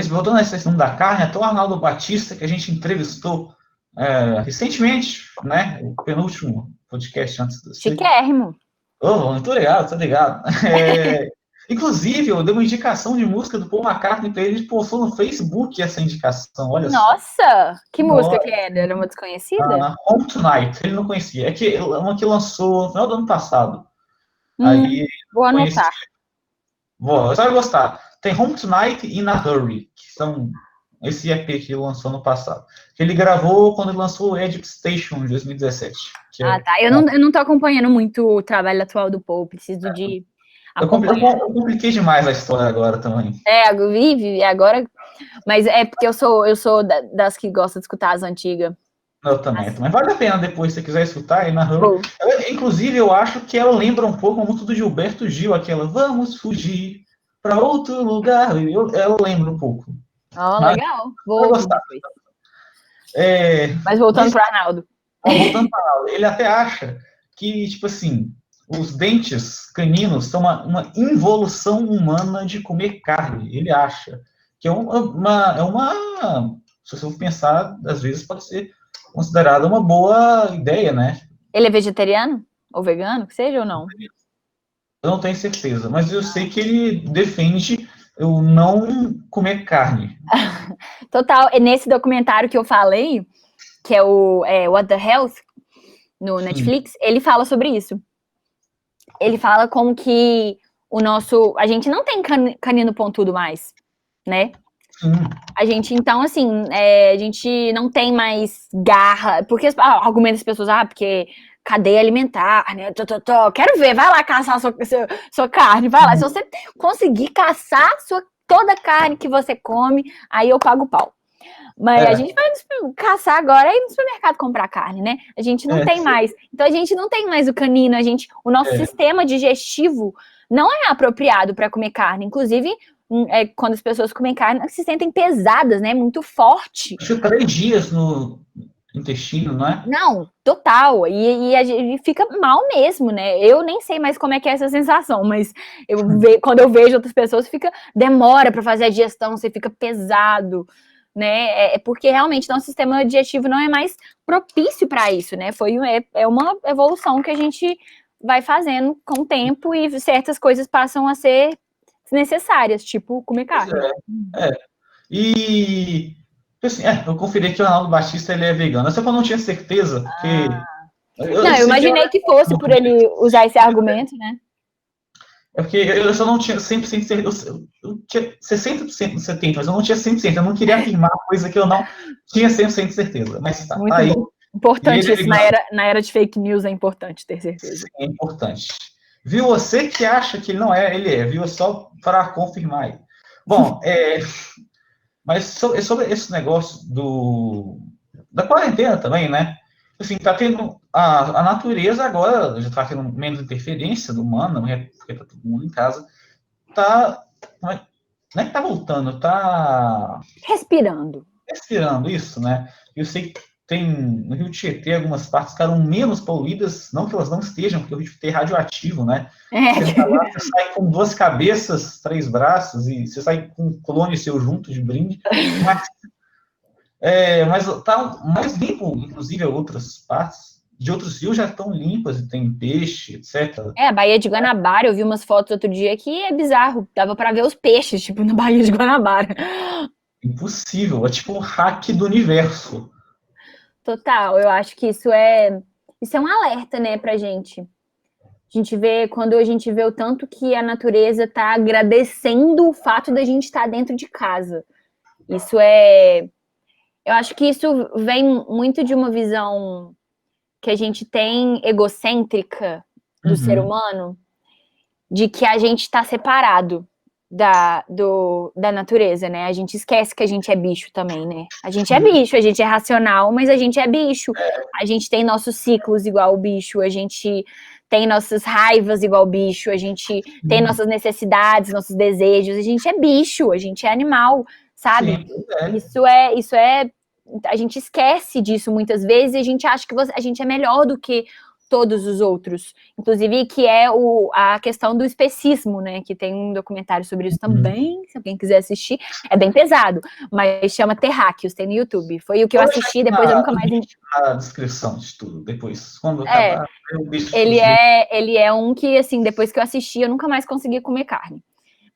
voltando a essa questão da carne, até o Arnaldo Batista, que a gente entrevistou recentemente, né? O penúltimo podcast antes do. Chiquérrimo. Muito legal, tá ligado. Inclusive, eu dei uma indicação de música do Paul McCartney para ele postou no Facebook essa indicação, olha só. Nossa, que música que era? Era uma desconhecida? Home Tonight, ele não conhecia. É uma que lançou no final do ano passado. Aí, vou anotar. Você vai gostar. Tem Home Tonight e Na Hurry, que são esse EP que ele lançou no passado. Que ele gravou quando ele lançou o Egypt Station em 2017. Tá. Eu não tô acompanhando muito o trabalho atual do Paul, preciso de acompanhar. Eu compliquei demais a história agora também. Vive, agora. Mas é porque eu sou das que gostam de escutar as antigas. Eu também. Mas vale a pena depois, se você quiser escutar aí na Hurry. Inclusive, eu acho que ela lembra um pouco a música do Gilberto Gil, aquela Vamos Fugir para outro lugar. Ela lembra um pouco. Legal. Vou gostar. Mas voltando para o Arnaldo. Voltando para o Arnaldo, ele até acha que, tipo assim, os dentes caninos são uma involução humana de comer carne. Ele acha que se você for pensar, às vezes pode ser considerada uma boa ideia, né? Ele é vegetariano? Ou vegano, que seja, ou não? Eu não tenho certeza, mas eu sei que ele defende eu não comer carne. Total. Nesse documentário que eu falei, que é o What the Health, no Netflix, ele fala sobre isso. ele fala como que a gente não tem canino pontudo mais, né? Sim. A gente, então, assim, a gente não tem mais garra, porque argumento das pessoas, porque cadeia alimentar, né? Quero ver, vai lá caçar sua carne, vai lá. Se você conseguir caçar toda a carne que você come, aí eu pago o pau. Mas a gente vai caçar agora e ir no supermercado comprar carne, né? A gente não tem mais. Então a gente não tem mais o canino, o nosso sistema digestivo não é apropriado para comer carne. Inclusive, quando as pessoas comem carne, se sentem pesadas, né? Muito forte. Fica 3 dias no intestino, não é? Não, total. E a gente fica mal mesmo, né? Eu nem sei mais como é que é essa sensação, mas quando eu vejo outras pessoas, demora para fazer a digestão, você fica pesado, né? É porque realmente nosso sistema digestivo não é mais propício para isso, né? É uma evolução que a gente vai fazendo com o tempo e certas coisas passam a ser necessárias, tipo comer carne. E assim, eu conferi que o Arnaldo Batista ele é vegano. Só que eu não tinha certeza, porque eu imaginei que fosse por ele usar esse argumento, né? É porque eu só não tinha 100% certeza. Eu tinha 60% de 70%, mas eu não tinha 100%. Eu não queria afirmar coisa que eu não tinha 100% de certeza. Mas tá, muito aí. Bom. Importante isso. Na era de fake news é importante ter certeza. Sim, é importante. Viu você que acha que ele não é, ele é. Viu? É só para confirmar aí. Bom, mas sobre esse negócio da quarentena também, né? Assim, tá tendo a natureza agora, já tá tendo menos interferência do humano, né? Porque tá todo mundo em casa. Tá, não é que tá voltando, tá respirando isso, né? Eu sei que tem no Rio Tietê algumas partes ficaram menos poluídas, não que elas não estejam, porque o Rio Tietê é radioativo, né? Você tá lá, você sai com 2 cabeças, 3 braços, e você sai com um clone seu junto de brinde, mas tá mais limpo, inclusive, outras partes. De outros rios já estão limpas, e tem peixe, etc. A Baía de Guanabara, eu vi umas fotos outro dia que é bizarro. Dava para ver os peixes, tipo, na Baía de Guanabara. Impossível, é tipo um hack do universo. Total, eu acho que isso é um alerta, né, pra gente. Quando a gente vê o tanto que a natureza está agradecendo o fato da gente estar dentro de casa. Eu acho que isso vem muito de uma visão que a gente tem egocêntrica do ser humano, de que a gente está separado da natureza, né? A gente esquece que a gente é bicho também, né? A gente é bicho, a gente é racional, mas a gente é bicho. A gente tem nossos ciclos igual o bicho, a gente tem nossas raivas igual o bicho, a gente tem nossas necessidades, nossos desejos, a gente é bicho, a gente é animal, sabe? Isso é a gente esquece disso muitas vezes e a gente acha que a gente é melhor do que todos os outros. Inclusive, que é a questão do especismo, né? Que tem um documentário sobre isso também, se alguém quiser assistir. É bem pesado, mas chama Terráqueos, tem no YouTube. Foi o que eu assisti, depois eu nunca mais... Na descrição de tudo, depois. Quando acabar, ele é um que, assim, depois que eu assisti, eu nunca mais consegui comer carne.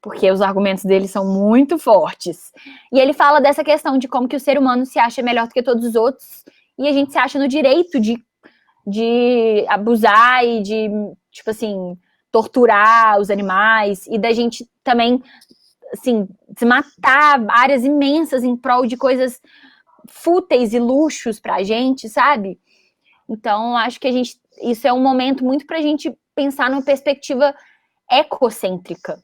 Porque os argumentos dele são muito fortes. E ele fala dessa questão de como que o ser humano se acha melhor do que todos os outros e a gente se acha no direito de abusar e de, tipo assim, torturar os animais e da gente também, assim, se matar áreas imensas em prol de coisas fúteis e luxos pra gente, sabe? Então, acho que isso é um momento muito pra gente pensar numa perspectiva ecocêntrica.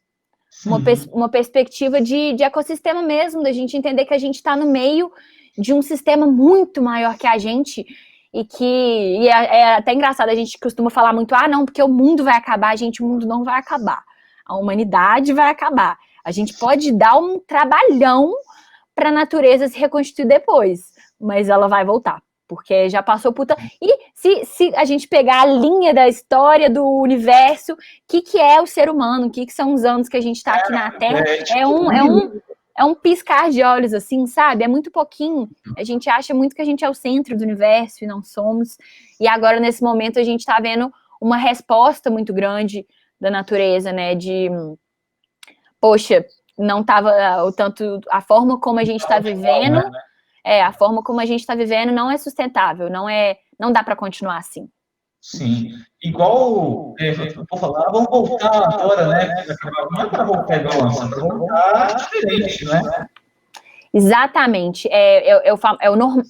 Uma perspectiva de ecossistema mesmo, da gente entender que a gente está no meio de um sistema muito maior que a gente e é até engraçado, a gente costuma falar muito, não, porque o mundo vai acabar, o mundo não vai acabar, a humanidade vai acabar, a gente pode dar um trabalhão para a natureza se reconstituir depois, mas ela vai voltar. Porque já passou por... E se a gente pegar a linha da história do universo, o que é o ser humano? O que são os anos que a gente está aqui na Terra? É um piscar de olhos, assim, sabe? É muito pouquinho. A gente acha muito que a gente é o centro do universo e não somos. E agora, nesse momento, a gente está vendo uma resposta muito grande da natureza, né? Poxa, não estava o tanto... A forma como a gente está vivendo... a forma como a gente está vivendo não é sustentável, não dá para continuar assim. Sim. Igual, vou falar, vamos voltar agora, né? Não é para voltar igual antes, é para voltar diferente, né? Exatamente.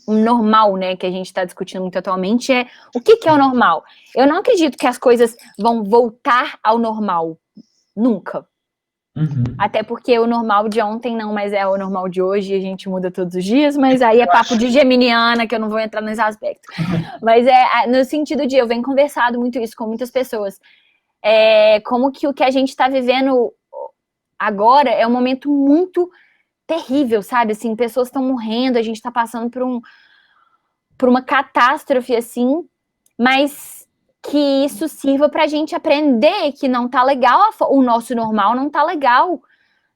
O normal, né, que a gente está discutindo muito atualmente é o que é o normal. Eu não acredito que as coisas vão voltar ao normal. Nunca. Uhum. Até porque o normal de ontem não mais é o normal de hoje, a gente muda todos os dias, mas aí é papo de geminiana, que eu não vou entrar nesse aspecto. Mas no sentido de, eu venho conversado muito isso com muitas pessoas, como que o que a gente está vivendo agora é um momento muito terrível, sabe? Assim, pessoas estão morrendo, a gente está passando por uma catástrofe, assim, mas que isso sirva para a gente aprender que não tá legal, o nosso normal não tá legal,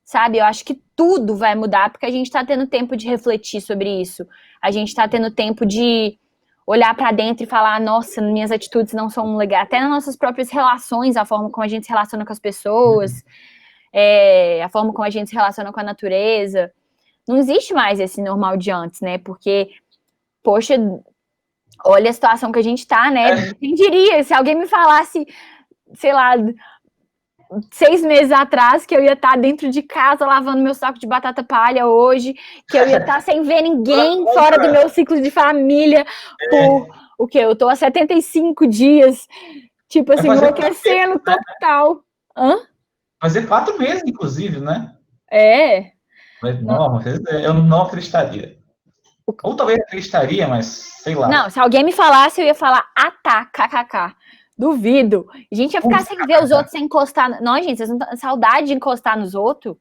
sabe? Eu acho que tudo vai mudar, porque a gente está tendo tempo de refletir sobre isso. A gente está tendo tempo de olhar para dentro e falar, nossa, minhas atitudes não são legais. Até nas nossas próprias relações, a forma como a gente se relaciona com as pessoas, a forma como a gente se relaciona com a natureza. Não existe mais esse normal de antes, né? Porque, poxa, olha a situação que a gente tá, né? Quem diria? Se alguém me falasse, sei lá, 6 meses atrás, que eu ia estar dentro de casa lavando meu saco de batata palha hoje, que eu ia estar sem ver ninguém fora do meu ciclo de família por o quê? Eu tô há 75 dias, tipo assim, enlouquecendo total. Hã? Fazer 4 meses, inclusive, né? Mas, não, eu não acreditaria. Ou talvez acreditaria, mas sei lá. Não, se alguém me falasse, eu ia falar, tá, kkk. Duvido. A gente ia ficar sem ver os outros, sem encostar. Não, gente, vocês não têm saudade de encostar nos outros?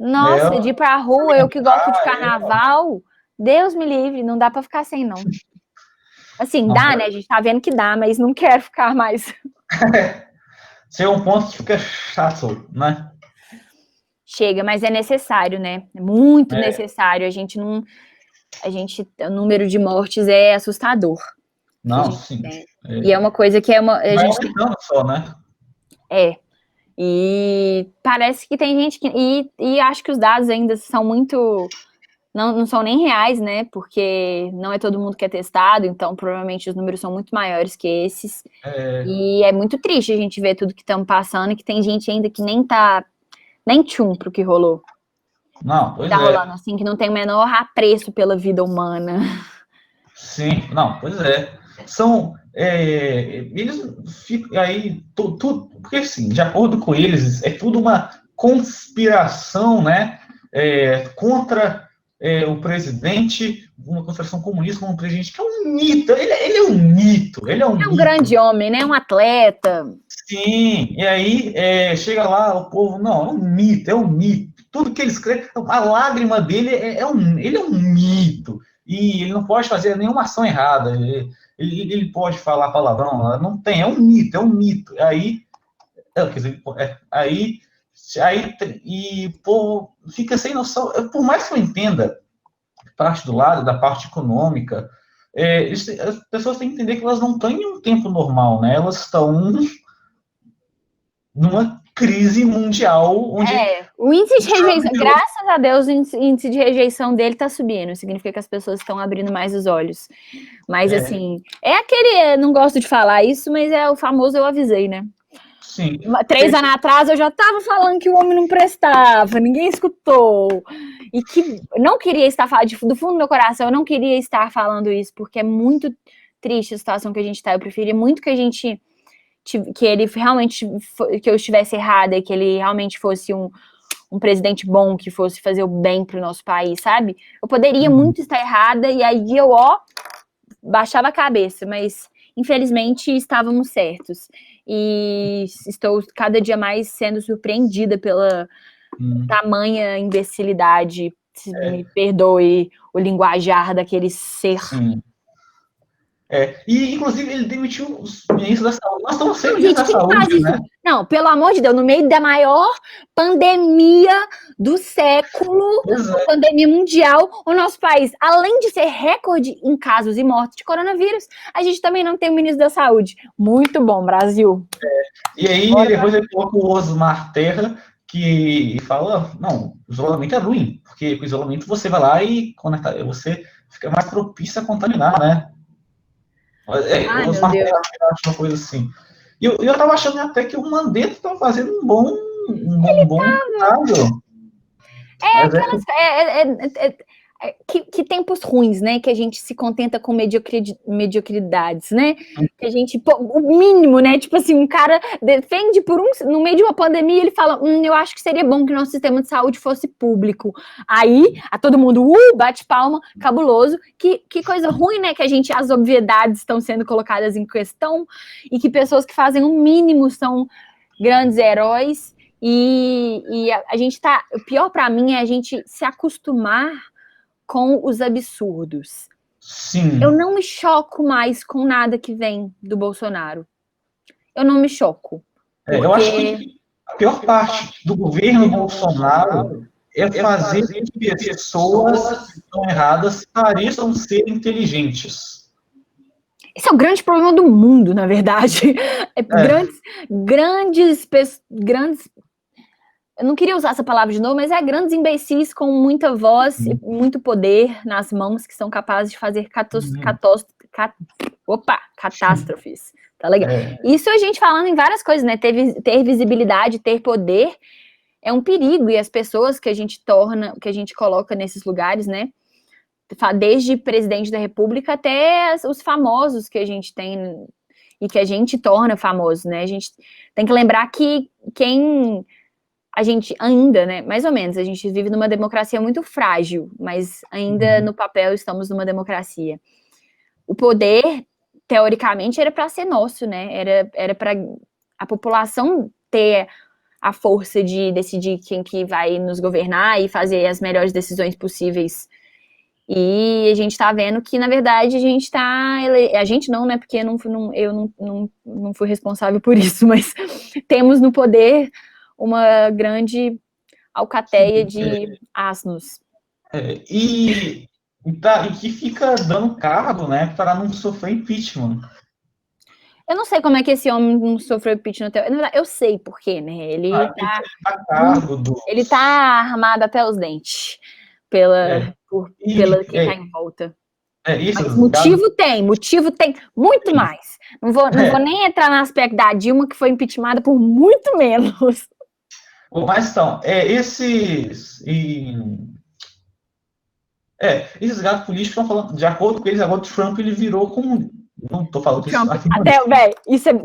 Nossa, de ir pra rua, eu que gosto de carnaval. Deus me livre, não dá pra ficar sem, não. Assim, não, dá, né? A gente tá vendo que dá, mas não quero ficar mais. Chega um ponto que fica chato, né? Chega, mas é necessário, né? É muito necessário. O número de mortes é assustador. Não, sim. E é uma coisa que a gente tem só, né? E parece que tem gente que... E acho que os dados ainda são muito... Não são nem reais, né? Porque não é todo mundo que é testado, então provavelmente os números são muito maiores que esses. E é muito triste a gente ver tudo que estamos passando e que tem gente ainda que nem tchum pro que rolou. Não, pois tá rolando assim, que não tem o menor apreço pela vida humana. Sim, não, pois é. Eles ficam aí, tudo, porque assim, de acordo com eles, é tudo uma conspiração, né, contra o presidente, uma conspiração comunista contra um presidente que é um mito, ele é um mito, ele é um mito. Grande homem, né, um atleta. Sim, e aí chega lá o povo, não, é um mito, tudo que ele escreve, a lágrima dele ele é um mito, e ele não pode fazer nenhuma ação errada, ele pode falar palavrão, não tem, é um mito, e o povo fica sem noção, por mais que eu entenda parte do lado, da parte econômica, as pessoas têm que entender que elas não estão em um tempo normal, né, elas estão numa crise mundial, onde... o índice de rejeição, graças a Deus, o índice de rejeição dele tá subindo, significa que as pessoas estão abrindo mais os olhos. Mas, assim, não gosto de falar isso, mas é o famoso eu avisei, né? Sim. 3 anos atrás eu já tava falando que o homem não prestava, ninguém escutou. E que não queria estar falando, do fundo do meu coração, eu não queria estar falando isso, porque é muito triste a situação que a gente tá. Eu preferia muito que ele realmente, que eu estivesse errada, e que ele realmente fosse um presidente bom, que fosse fazer o bem pro nosso país, sabe? Eu poderia muito estar errada, e aí eu, baixava a cabeça, mas infelizmente estávamos certos. E estou cada dia mais sendo surpreendida pela tamanha imbecilidade, me perdoe o linguajar daquele ser. Sim. E, inclusive, ele demitiu os ministros da saúde. Nós estamos sem ministro da saúde, né? Não, pelo amor de Deus, no meio da maior pandemia do século, pandemia mundial, o nosso país, além de ser recorde em casos e mortes de coronavírus, a gente também não tem um ministro da saúde. Muito bom, Brasil. E aí, depois ele coloca o Osmar Terra, que fala, não, o isolamento é ruim, porque com o isolamento você vai lá e você fica mais propício a contaminar, né? Ai, Os meu Deus. acho uma coisa assim. E eu tava achando até que o Mandetta estava fazendo um bom trabalho. Mas é que Aquelas, que tempos ruins, né? Que a gente se contenta com mediocridades, né? Que a gente, pô, o mínimo, né? Tipo assim, um cara defende no meio de uma pandemia, ele fala, eu acho que seria bom que o nosso sistema de saúde fosse público. Aí, a todo mundo, bate palma, cabuloso. Que coisa ruim, né? Que as obviedades estão sendo colocadas em questão e que pessoas que fazem o mínimo são grandes heróis. E a gente tá. O pior para mim é a gente se acostumar com os absurdos. sim. Eu não me choco mais com nada que vem do Bolsonaro. Eu não me choco. Eu acho que a pior parte do governo Bolsonaro é fazer com que pessoas que estão erradas pareçam ser inteligentes. Esse é o grande problema do mundo, na verdade. Grandes. Eu não queria usar essa palavra de novo, mas grandes imbecis com muita voz e muito poder nas mãos que são capazes de fazer catástrofes. Tá legal. Isso a gente falando em várias coisas, né? Ter visibilidade, ter poder é um perigo, e as pessoas que a gente coloca nesses lugares, né? Desde presidente da República até os famosos que a gente tem e que a gente torna famosos, né? A gente tem que lembrar que a gente ainda, né, mais ou menos, a gente vive numa democracia muito frágil, mas ainda no papel estamos numa democracia. O poder, teoricamente, era para ser nosso, né? Era para a população ter a força de decidir quem que vai nos governar e fazer as melhores decisões possíveis. E a gente está vendo que, na verdade, a gente não, né? Porque eu não fui responsável por isso, mas temos no poder uma grande alcateia de asnos. E que fica dando cargo, né, para não sofrer impeachment. Eu não sei como é que esse homem não sofreu impeachment até. Na verdade, eu sei por quê, né? Ele tá armado até os dentes pela quem tá em volta. Mas motivo tem muito mais. Não vou nem entrar no aspecto da Dilma, que foi impeachmentada por muito menos. Mas então, esses gatos políticos estão falando, de acordo com eles, agora o Trump ele virou como. Não tô falando isso.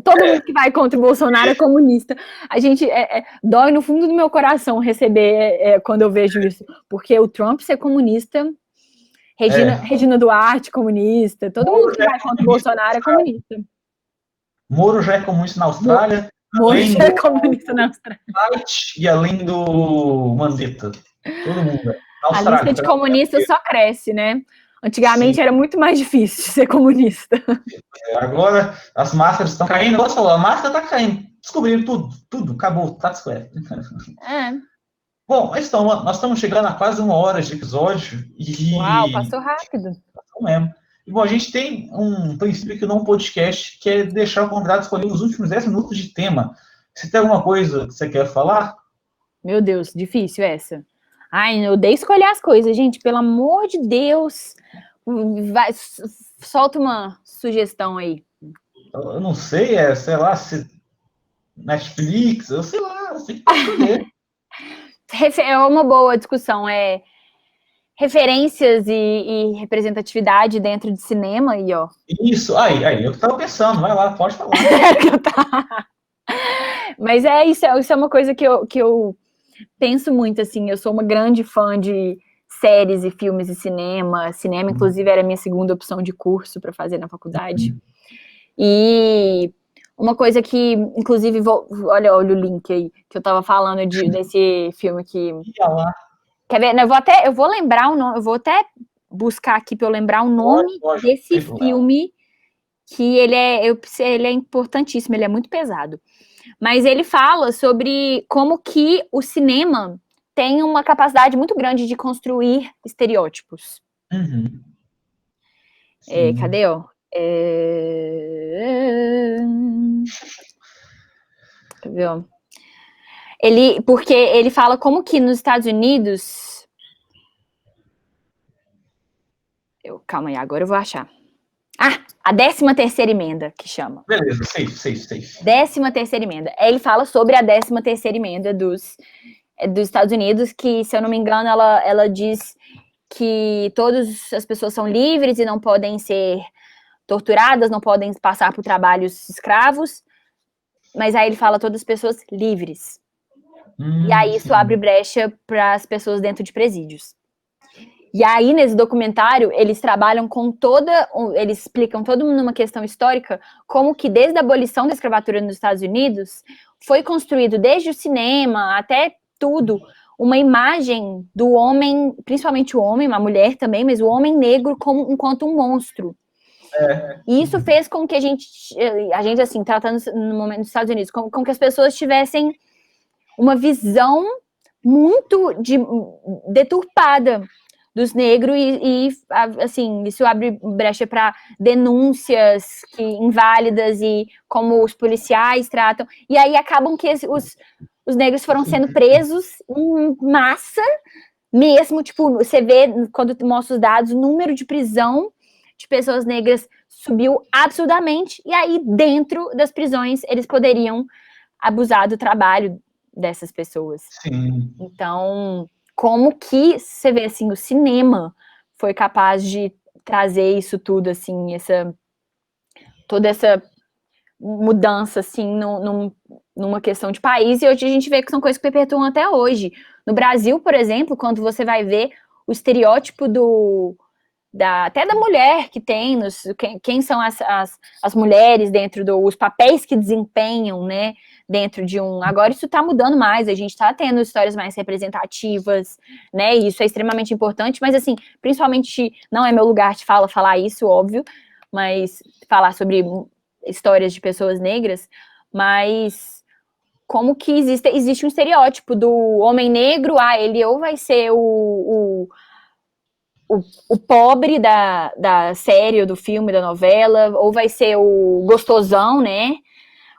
Todo mundo que vai contra o Bolsonaro é comunista. A gente dói no fundo do meu coração receber quando eu vejo isso, porque o Trump ser comunista, Regina Duarte comunista, todo mundo que vai contra o Bolsonaro é comunista. Moro já é comunista na Austrália. Moro já é comunista na Austrália. E além do Mandetta. Todo mundo. A lista de comunistas só cresce, né? Antigamente era muito mais difícil ser comunista. Agora as máscaras estão caindo. Igual você falou, a máscara está caindo. Descobriram tudo, acabou, tá descoberto. Bom, então, nós estamos chegando a quase 1 hora de episódio. Uau, passou rápido. Passou mesmo. E, bom, a gente tem um princípio aqui no podcast, que é deixar o convidado escolher os últimos 10 minutos de tema. Você tem alguma coisa que você quer falar? Meu Deus, difícil essa. Ai, eu odeio escolher as coisas, gente. Pelo amor de Deus. Solta uma sugestão aí. Eu não sei, sei lá, se Netflix, eu sei lá, eu sei que pode escolher. É uma boa discussão, referências e representatividade dentro de cinema aí, ó. Isso, aí, eu tava pensando, vai lá, pode falar. Mas isso é uma coisa que eu penso muito, assim, eu sou uma grande fã de séries e filmes e cinema. Cinema, inclusive, era a minha segunda opção de curso para fazer na faculdade. E uma coisa que, inclusive, olha o link aí, que eu tava falando desse filme que... Quer ver? Eu vou lembrar o nome, eu vou até buscar aqui para eu lembrar o nome desse filme, que ele é importantíssimo, ele é muito pesado. Mas ele fala sobre como que o cinema tem uma capacidade muito grande de construir estereótipos. Cadê, ó? Quer ver, ó? Porque ele fala como que nos Estados Unidos... Calma aí, agora eu vou achar. A 13ª emenda, que chama. Beleza, safe. 13ª emenda. Ele fala sobre a 13ª emenda dos Estados Unidos, que, se eu não me engano, ela diz que todas as pessoas são livres e não podem ser torturadas, não podem passar por trabalhos escravos, mas aí ele fala todas as pessoas livres. E aí isso abre brecha para as pessoas dentro de presídios. E aí, nesse documentário, eles trabalham com eles explicam toda uma questão histórica, como que desde a abolição da escravatura nos Estados Unidos, foi construído desde o cinema até tudo, uma imagem do homem, principalmente o homem, a mulher também, mas o homem negro enquanto um monstro. E isso fez com que a gente assim, tratando no momento dos Estados Unidos, com que as pessoas tivessem uma visão muito deturpada dos negros e assim, isso abre brecha para denúncias inválidas e como os policiais tratam. E aí acabam que os negros foram sendo presos em massa mesmo, tipo, você vê, quando mostra os dados, o número de prisão de pessoas negras subiu absurdamente, e aí dentro das prisões eles poderiam abusar do trabalho dessas pessoas. Sim. Então, como que você vê, assim, o cinema foi capaz de trazer isso tudo, assim, toda essa mudança, assim, numa questão de país, e hoje a gente vê que são coisas que perpetuam até hoje. No Brasil, por exemplo, quando você vai ver o estereótipo até da mulher que tem, quem são as mulheres dentro os papéis que desempenham, né, dentro de agora isso está mudando mais, a gente está tendo histórias mais representativas, né, e isso é extremamente importante, mas assim, principalmente, não é meu lugar de falar isso, óbvio, mas falar sobre histórias de pessoas negras, mas como que existe um estereótipo do homem negro, ele ou vai ser o pobre da série, do filme, da novela, ou vai ser o gostosão, né?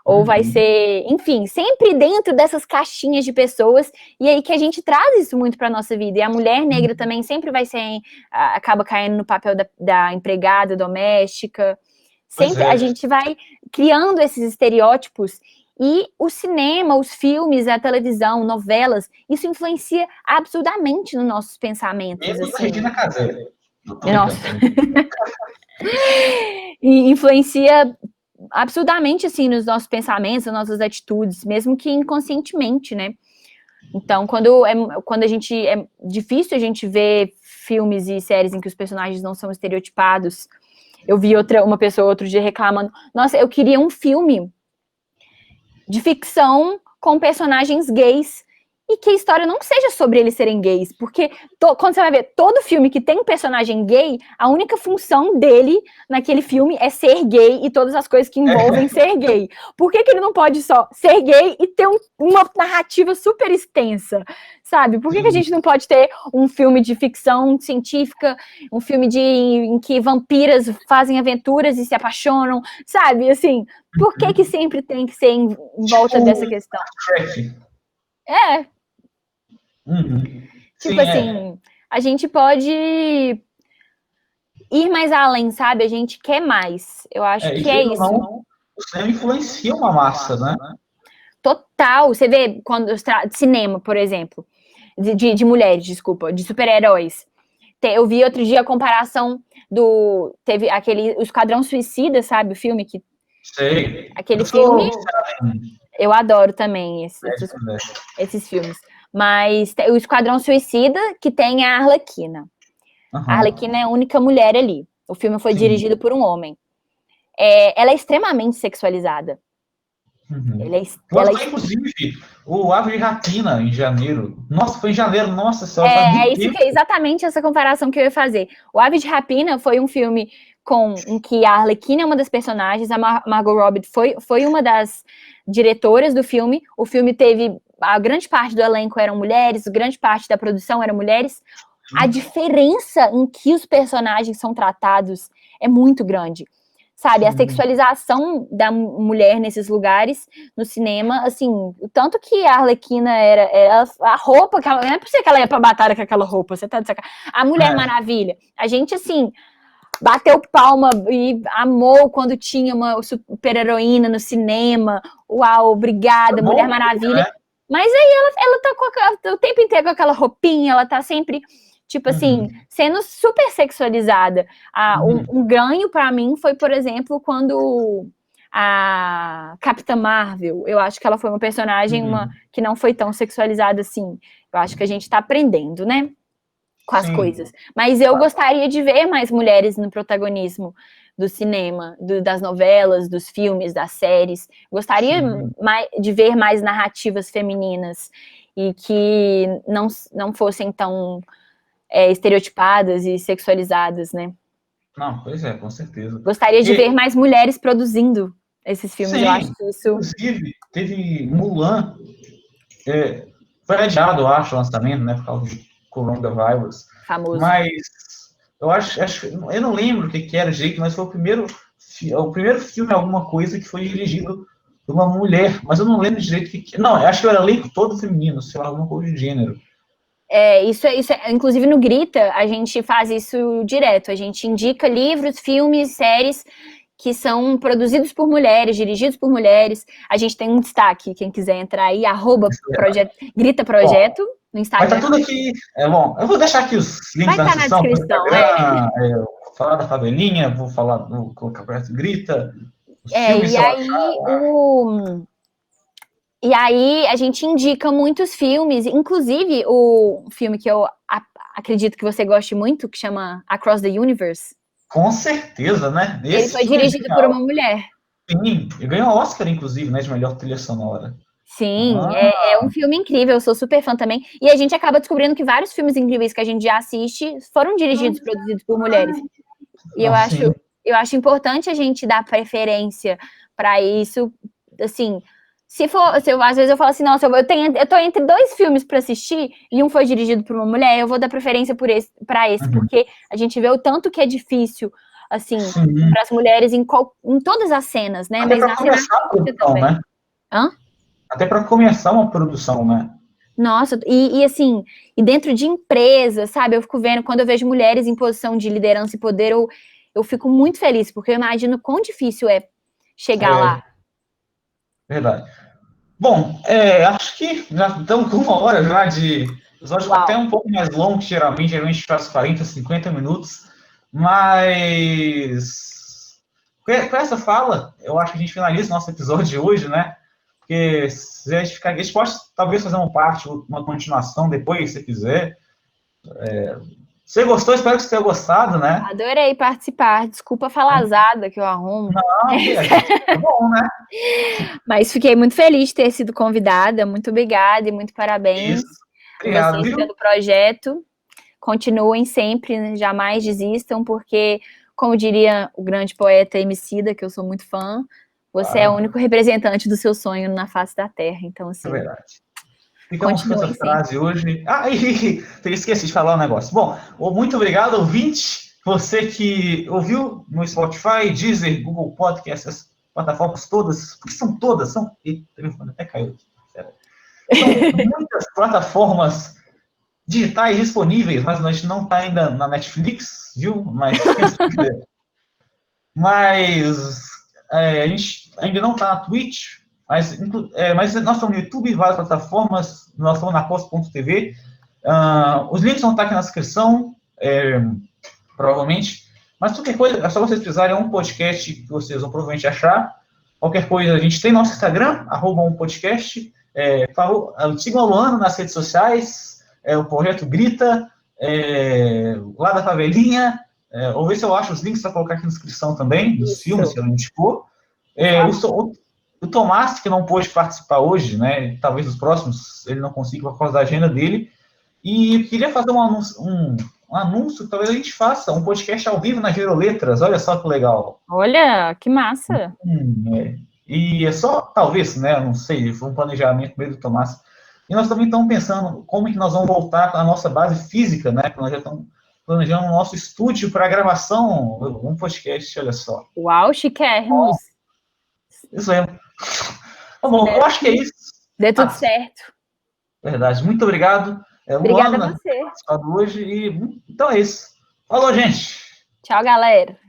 Ou vai ser, enfim, sempre dentro dessas caixinhas de pessoas, e aí que a gente traz isso muito para nossa vida. E a mulher negra também sempre vai ser, acaba caindo no papel da empregada doméstica. Sempre a gente vai criando esses estereótipos. E o cinema, os filmes, a televisão, novelas, isso influencia absurdamente nos nossos pensamentos. Mesmo assim. Regina Casé. Nossa. E influencia absurdamente, assim, nos nossos pensamentos, nas nossas atitudes, mesmo que inconscientemente, né? Então, quando é difícil a gente ver filmes e séries em que os personagens não são estereotipados. Eu vi uma pessoa outro dia reclamando, nossa, eu queria um filme de ficção com personagens gays e que a história não seja sobre eles serem gays, porque quando você vai ver todo filme que tem um personagem gay, a única função dele naquele filme é ser gay e todas as coisas que envolvem ser gay. Por que ele não pode só ser gay e ter uma narrativa super extensa, sabe? Por que a gente não pode ter um filme de ficção científica, um filme em que vampiras fazem aventuras e se apaixonam, sabe? Assim, por que sempre tem que ser em volta dessa questão? Tipo assim, a gente pode ir mais além, sabe? A gente quer mais. Eu acho que é isso. O cinema influencia uma massa, né? Total. Você vê quando cinema, por exemplo, de mulheres, desculpa, de super-heróis. Eu vi outro dia a comparação teve o Esquadrão Suicida, sabe? O filme que... Sei. Aquele filme... Eu adoro também esses filmes. Mas o Esquadrão Suicida, que tem a Arlequina. A Arlequina é a única mulher ali. O filme foi dirigido por um homem. Ela é extremamente sexualizada. Inclusive, o Ave de Rapina, em janeiro. Nossa, foi em janeiro, nossa senhora. É exatamente essa comparação que eu ia fazer. O Ave de Rapina foi um filme em que a Arlequina é uma das personagens, a Margot Robbie foi uma das diretoras do filme. O filme teve... A grande parte do elenco eram mulheres, grande parte da produção eram mulheres. A diferença em que os personagens são tratados é muito grande, sabe? A sexualização da mulher nesses lugares, no cinema, assim, o tanto que a Arlequina era a roupa, não é por ser que ela ia pra batalha com aquela roupa, você tá de sacanagem. A Mulher Maravilha, a gente, assim, bateu palma e amou quando tinha uma super-heroína no cinema. Uau, obrigada, Bom, Mulher Maravilha. né? Mas aí ela tá o tempo inteiro com aquela roupinha, ela tá sempre, tipo assim, sendo super sexualizada. Um ganho pra mim foi, por exemplo, quando a Capitã Marvel, eu acho que ela foi uma personagem que não foi tão sexualizada assim. Eu acho que a gente tá aprendendo, né? Com as coisas. Mas eu gostaria de ver mais mulheres no protagonismo do cinema, das novelas, dos filmes, das séries. Gostaria de ver mais narrativas femininas e que não fossem tão estereotipadas e sexualizadas, né? Não, pois é, com certeza. Gostaria de ver mais mulheres produzindo esses filmes. Sim, Eu acho que isso... inclusive, teve Mulan, foi adiado, eu acho, o lançamento, né, por causa do coronavírus. Famoso. Mas eu acho, eu não lembro o que era direito, mas foi o primeiro filme, alguma coisa, que foi dirigido por uma mulher, mas eu não lembro direito o que. Não, eu acho que era o elenco todo feminino, sei lá, alguma coisa de gênero. Isso é, inclusive no Grita, a gente faz isso direto. A gente indica livros, filmes, séries que são produzidos por mulheres, dirigidos por mulheres. A gente tem um destaque, quem quiser entrar aí, Grita Projeto, no Instagram. Vai estar tudo aqui. Bom, eu vou deixar aqui os links na descrição. Vou falar da Favelinha, vou colocar perto Grita. E aí a gente indica muitos filmes, inclusive o filme que eu acredito que você goste muito, que chama Across the Universe. Com certeza, né? Ele foi dirigido por uma mulher. Sim, e ganhou Oscar, inclusive, né, de melhor trilha sonora. Sim, é um filme incrível, eu sou super fã também. E a gente acaba descobrindo que vários filmes incríveis que a gente já assiste foram dirigidos, produzidos por mulheres. E eu acho importante a gente dar preferência para isso, assim... às vezes eu falo assim, nossa, eu tô entre dois filmes para assistir e um foi dirigido por uma mulher, eu vou dar preferência para esse, porque a gente vê o tanto que é difícil, assim, para as mulheres em todas as cenas, né? Até mas para começar a produção, também. Né? Até para começar uma produção, né? Nossa, e assim, e dentro de empresas, sabe? Eu fico vendo, quando eu vejo mulheres em posição de liderança e poder, eu fico muito feliz, porque eu imagino quão difícil é chegar lá. Verdade. Bom, acho que já estamos com 1 hora já de episódio, até um pouco mais longo, geralmente faz 40, 50 minutos, mas com essa fala, eu acho que a gente finaliza o nosso episódio de hoje, né? Porque se a gente pode talvez fazer uma continuação depois, se quiser. Você gostou? Espero que você tenha gostado, né? Adorei participar. Desculpa a falazada que eu arrumo. Não, é bom, né? Mas fiquei muito feliz de ter sido convidada. Muito obrigada e muito parabéns. Obrigado, vocês pelo projeto. Continuem sempre, né? Jamais desistam, porque, como diria o grande poeta Emicida, que eu sou muito fã, você é o único representante do seu sonho na face da Terra. Então, assim... É verdade. Ficamos com essa frase hoje. Eu esqueci de falar um negócio. Bom, muito obrigado, ouvinte. Você que ouviu no Spotify, Deezer, Google Podcast, as plataformas todas, porque são todas, até caiu aqui. São muitas plataformas digitais disponíveis, mas a gente não está ainda na Netflix, viu? Mas a gente ainda não está na Twitch. Mas nós estamos no YouTube, várias plataformas, nós estamos na Costa.tv. Os links vão estar aqui na descrição, provavelmente. Mas qualquer coisa, é só vocês precisarem, um podcast que vocês vão provavelmente achar. Qualquer coisa, a gente tem nosso Instagram, @umpodcast. Sigam a Luana nas redes sociais, o Projeto Grita, lá da Favelinha. Vou ver se eu acho os links para colocar aqui na descrição também, dos filmes que ela indicou. O Tomás, que não pôde participar hoje, né? Talvez os próximos ele não consiga por causa da agenda dele. E queria fazer um anúncio que talvez a gente faça um podcast ao vivo na Giroletras. Olha só que legal. Olha, que massa. E é só, talvez, né? Não sei, foi um planejamento meio do Tomás. E nós também estamos pensando como é que nós vamos voltar à nossa base física, né? Nós já estamos planejando o nosso estúdio para gravação, um podcast, olha só. Uau, chiquérrimos. Isso mesmo. Tá bom, eu acho que é isso. Deu tudo certo. Verdade. Muito obrigado. Obrigada a você. Hoje, então é isso. Falou, gente. Tchau, galera.